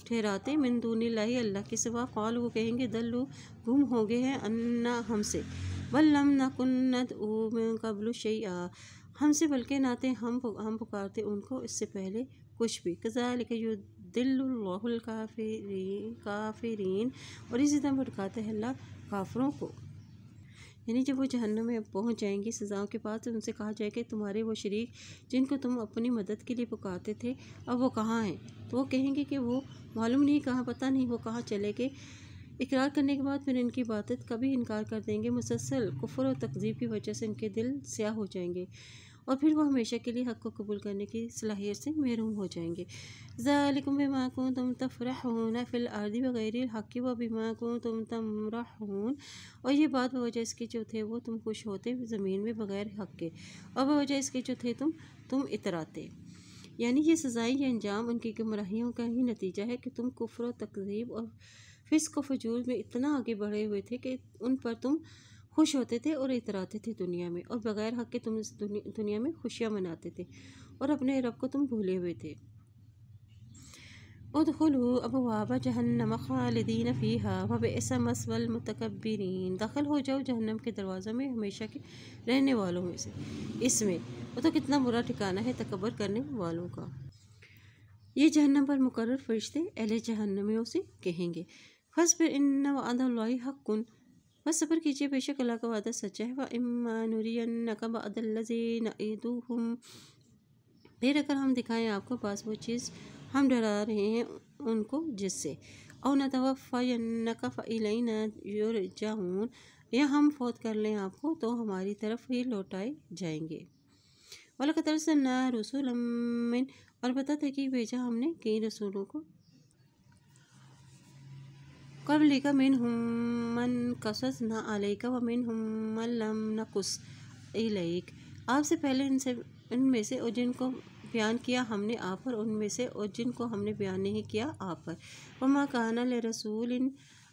ٹھہراتے، من دون اللہ اللہ کے سوا، قالوا وہ کہیں گے دلوا گم ہو گئے ہیں، انا ہم سے، بل لم نکن ندعو من قبل شیئا، ہم سے بلکہ نہ تھے ہم پکارتے ان کو اس سے پہلے کچھ بھی، کذالک یضل اللہ الکافرین، اور اسی طرح بھٹکاتے ہیں اللہ کافروں کو۔ یعنی جب وہ جہنم میں پہنچ جائیں گی سزاؤں کے بعد، تو ان سے کہا جائے کہ تمہارے وہ شریک جن کو تم اپنی مدد کے لیے پکارتے تھے اب وہ کہاں ہیں؟ تو وہ کہیں گے کہ وہ معلوم نہیں کہاں، پتہ نہیں وہ کہاں چلے گئے، اقرار کرنے کے بعد پھر ان کی عبادت کا بھی انکار کر دیں گے۔ مسلسل کفر اور تکذیب کی وجہ سے ان کے دل سیاہ ہو جائیں گے اور پھر وہ ہمیشہ کے لیے حق کو قبول کرنے کی صلاحیت سے محروم ہو جائیں گے۔ ذَلِكُمْ بِمَا كُنْتُمْ تَفْرَحُونَ فِي الْأَرْضِ بِغَيْرِ الْحَقِّ وَبِمَا كُنْتُمْ تَمْرَحُونَ، اور یہ بات بوجہ اس کے جو تھے وہ تم خوش ہوتے زمین میں بغیر حق کے، اور بوجہ اس کے جو تھے تم اتراتے۔ یعنی یہ سزائیں، یہ انجام ان کی گمراہیوں کا ہی نتیجہ ہے کہ تم کفر و تکذیب اور فسق و فجور میں اتنا آگے بڑھے ہوئے تھے کہ ان پر تم خوش ہوتے تھے اور اتراتے تھے دنیا میں، اور بغیر حق کے تم اس دنیا میں خوشیاں مناتے تھے اور اپنے رب کو تم بھولے ہوئے تھے۔ ادخلوا ابواب جہنم خالدین فیہا وبئس مثوی المتکبرین، داخل ہو جاؤ جہنم کے دروازوں میں ہمیشہ کے رہنے والوں میں سے، اس میں وہ تو کتنا برا ٹھکانہ ہے تکبر کرنے والوں کا۔ یہ جہنم پر مقرر فرشتے اہل جہنمیوں سے کہیں گے، فاصبر ان وعد اللہ حق، بس صبر کیجیے بے شک اللہ کا وعدہ سچا ہے۔ وَإِمَّا نُرِيَنَّكَ بَعْضَ الَّذِي نَعِدُهُمْ، پھر اگر ہم دکھائیں آپ کو پاس وہ چیز ہم ڈرا رہے ہیں ان کو جس سے، أَوْ نَتَوَفَّيَنَّكَ فَإِلَيْنَا يُرْجَعُونَ، یا ہم فوت کر لیں آپ کو تو ہماری طرف ہی لوٹائے جائیں گے۔ وَلَقَدْ أَرْسَلْنَا رُسُلًا مِّنْ، اور بتا تحقیق بھیجا ہم نے کئی رسولوں کو قبلک منہم من قصصنا علیک ومنہم من لم نقص علیک، آپ سے پہلے ان میں سے اور جن کو بیان کیا ہم نے آپ پر، ان میں سے اور جن کو ہم نے بیان نہیں کیا آپ پر۔ وما کان لرسول ان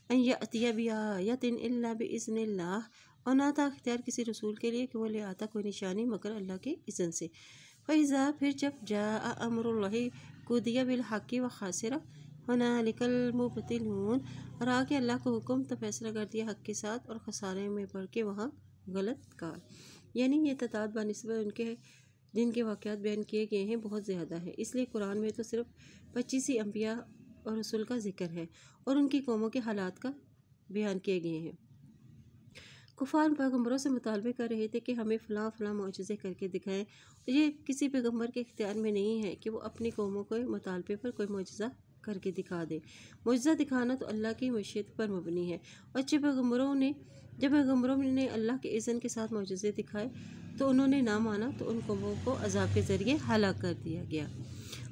یأتی بآیۃ الا بإذن اللہ، اور نہ تھا اختیار کسی رسول کے لیے کہ وہ لے آتا کوئی نشانی مگر اللہ کے اذن سے۔ فإذا، پھر جب جاء امر اللہ قضی بالحق وخسر هنالک المبطلون، اور آگے اللہ کا حکم تو فیصلہ کر دیا حق کے ساتھ اور خسارے میں پڑھ کے وہاں غلط کار۔ یعنی یہ تعداد بنسبت ان کے جن کے واقعات بیان کیے گئے ہیں بہت زیادہ ہے، اس لیے قرآن میں تو صرف 25 ہی انبیاء اور رسول کا ذکر ہے اور ان کی قوموں کے حالات کا بیان کیے گئے ہیں۔ کفار پیغمبروں سے مطالبے کر رہے تھے کہ ہمیں فلاں فلاں معجزے کر کے دکھائیں، یہ کسی پیغمبر کے اختیار میں نہیں ہے کہ وہ اپنی قوموں کے مطالبے پر کوئی معجزہ کر کے دکھا دے۔ معجزہ دکھانا تو اللہ کی مشیت پر مبنی ہے، اور جب پیغمبروں نے اللہ کے اذن کے ساتھ معجزے دکھائے تو انہوں نے نہ مانا تو ان قوموں کو عذاب کے ذریعے ہلاک کر دیا گیا۔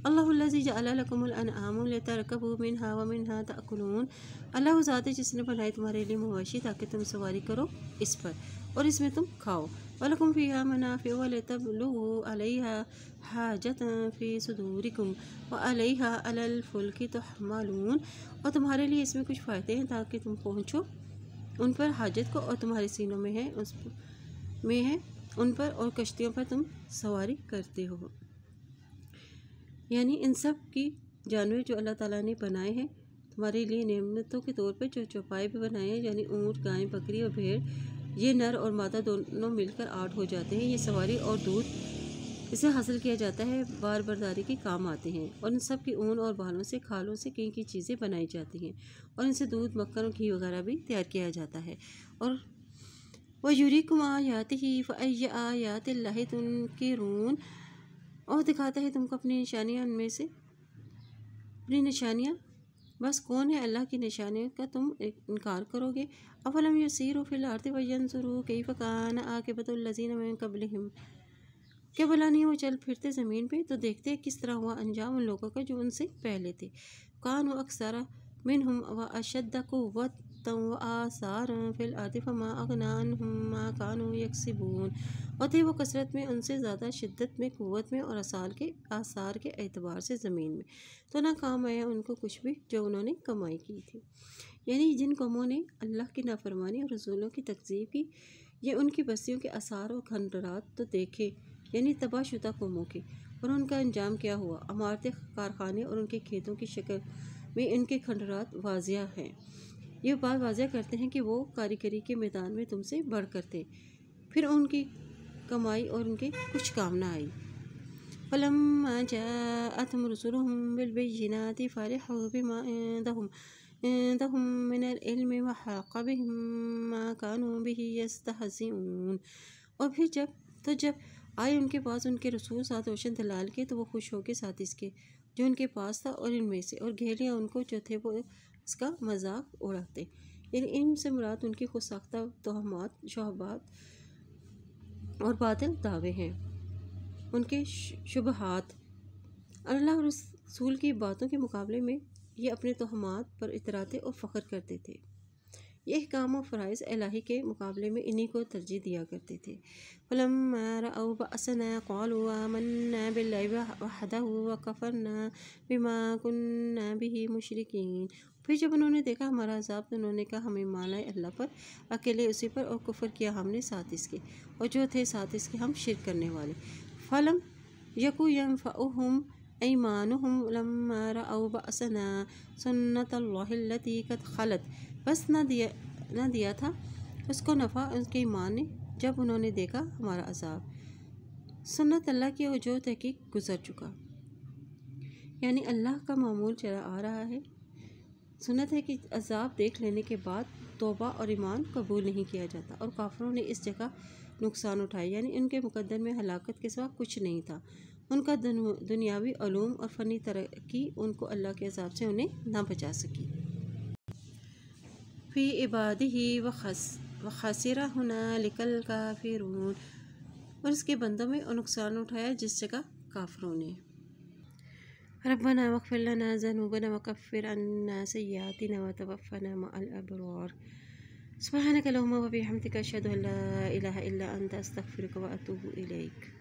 اللہ الذی جعل لکم الانعام لترکبوا منہا ومنہا تأکلون، اللہ وہ ذات ہے جس نے بنائی تمہارے لیے مواشی تاکہ تم سواری کرو اس پر اور اس میں تم کھاؤ۔ وَلَكُمْ فِيهَا مَنَافِعُ وَلِتَبْلُغُوا عَلَيْهَا حَاجَةً فِي صُدُورِكُمْ وَعَلَيْهَا عَلَى الْفُلْكِ تُحْمَلُونَ، اور تمہارے لیے اس میں کچھ فائدے ہیں تاکہ تم پہنچو ان پر حاجت کو، اور تمہارے سینوں میں ہے ان پر، اور کشتیوں پر تم سواری کرتے ہو۔ یعنی ان سب کی جانور جو اللہ تعالیٰ نے بنائے ہیں تمہارے لیے نعمتوں کے طور پر، جو چوپائے بھی بنائے ہیں، یعنی اونٹ، گائے، بکری اور بھیڑ، یہ نر اور مادہ دونوں مل کر 8 ہو جاتے ہیں، یہ سواری اور دودھ اسے حاصل کیا جاتا ہے، بار برداری کے کام آتے ہیں، اور ان سب کی اون اور بالوں سے، کھالوں سے کئی چیزیں بنائی جاتی ہیں، اور ان سے دودھ، مکھن اور گھی وغیرہ بھی تیار کیا جاتا ہے۔ اور وَيُرِيكُمْ آيَاتِهِ فَأَيَّ آيَاتِ اللَّهِ تُنْكِرُونَ، اور دکھاتا ہے تم کو اپنی نشانیاں، ان میں سے اپنی نشانیاں بس کون ہے اللہ کی نشانیوں کا تم انکار کرو گے۔ أَفَلَمْ يَسِيرُوا فِي الْأَرْضِ فَيَنْظُرُوا كَيْفَ كَانَ عَاقِبَةُ الَّذِينَ مِن قَبْلِهِمْ، کیا بھلا نہیں وہ چل پھرتے زمین پہ تو دیکھتے کس طرح ہوا انجام ان لوگوں کا جو ان سے پہلے تھے۔ كَانُوا أَكْثَرَ مِنْهُمْ وَأَشَدَّ قُوَّةً وَآثَارًا فِي الْأَرْضِ فَمَا أَغْنَىٰ عَنْهُمْ مَا كَانُوا يَكْسِبُونَ، اور تھے وہ کثرت میں، ان سے زیادہ شدت میں، قوت میں اور آثار کے اعتبار سے زمین میں، تو نہ کام آیا ان کو کچھ بھی جو انہوں نے کمائی کی تھی۔ یعنی جن قوموں نے اللہ کی نافرمانی اور رسولوں کی تکذیب کی، یہ ان کی بستیوں کے آثار اور کھنڈرات تو دیکھے، یعنی تباہ شدہ قوموں کے، اور ان کا انجام کیا ہوا۔ عمارتیں، کارخانے اور ان کے کھیتوں کی شکل میں ان کے کھنڈرات واضح ہیں، یہ بات واضح کرتے ہیں کہ وہ کاریگری کے میدان میں تم سے بڑھ کر تھے، پھر ان کی کمائی اور ان کے کچھ کام نہ آئی۔ فَلَمَّا جَاءَتْهُمْ رُسُلُهُم بِالْبَيِّنَاتِ فَرِحُوا بِمَا عِندَهُم مِّنَ الْعِلْمِ وَحَاقَ بِهِم مَّا كَانُوا بِهِ يَسْتَهْزِئُونَ، اور پھر جب آئے ان کے پاس ان کے رسول ساتھ روشن دلائل کے تو وہ خوش ہو کے ساتھ اس کے جو ان کے پاس تھا اور ان میں سے، اور گھیر لیا ان کو جو تھے وہ اس کا مذاق اڑاتے۔ یعنی ان سے مراد ان کی خود ساختہ توہمات، شبہات اور باطل دعوے ہیں، ان کے شبہات۔ اللہ اور رسول کی باتوں کے مقابلے میں یہ اپنے توہمات پر اتراتے اور فخر کرتے تھے۔ یہ احکام و فرائض الہی کے مقابلے میں انہی کو ترجیح دیا کرتے تھے۔ فَلَمَّا رَأَوْا بَأْسَنَا قَالُوا آمَنَّا بِاللَّهِ وَحْدَهُ وَكَفَرْنَا بِمَا كُنَّا بِهِ مُشْرِكِينَ۔ پھر جب انہوں نے دیکھا ہمارا عذاب تو انہوں نے کہا ہم ایمان لائے اللہ پر، اکیلے اسی پر، اور کفر کیا ہم نے ساتھ اس کے، اور جو تھے ساتھ اس کے ہم شرک کرنے والے۔ فَلَمْ يَكُ يَنفَعُهُمْ ایمانُهُمْ لَمَّا رَأَوْا بَأْسَنَا سُنَّتَ اللَّهِ الَّتِي قَدْ خَلَتْ۔ بس نہ دیا تھا اس کو نفع ان کے ایمان نے جب انہوں نے دیکھا ہمارا عذاب، سنت اللہ کی جو تحقیق گزر چکا۔ یعنی اللہ کا معمول چلا آ رہا ہے، سنت ہے کہ عذاب دیکھ لینے کے بعد توبہ اور ایمان قبول نہیں کیا جاتا، اور کافروں نے اس جگہ نقصان اٹھایا، یعنی ان کے مقدر میں ہلاکت کے سوا کچھ نہیں تھا۔ ان کا دنیاوی علوم اور فنی ترقی ان کو اللہ کے عذاب سے انہیں نہ بچا سکی۔ فی عبادہ وخسر ھنالک الکافرون، اور اس کے بندوں میں نقصان اٹھایا جس جگہ کافروں نے۔ ربنا واغفر لنا ذنوبنا وکفر عنا سیئاتنا وتوفنا مع الابرار۔ سبحانک اللہم وبحمدک اشہد ان لا الہ الا انت استغفرک واتوب الیک۔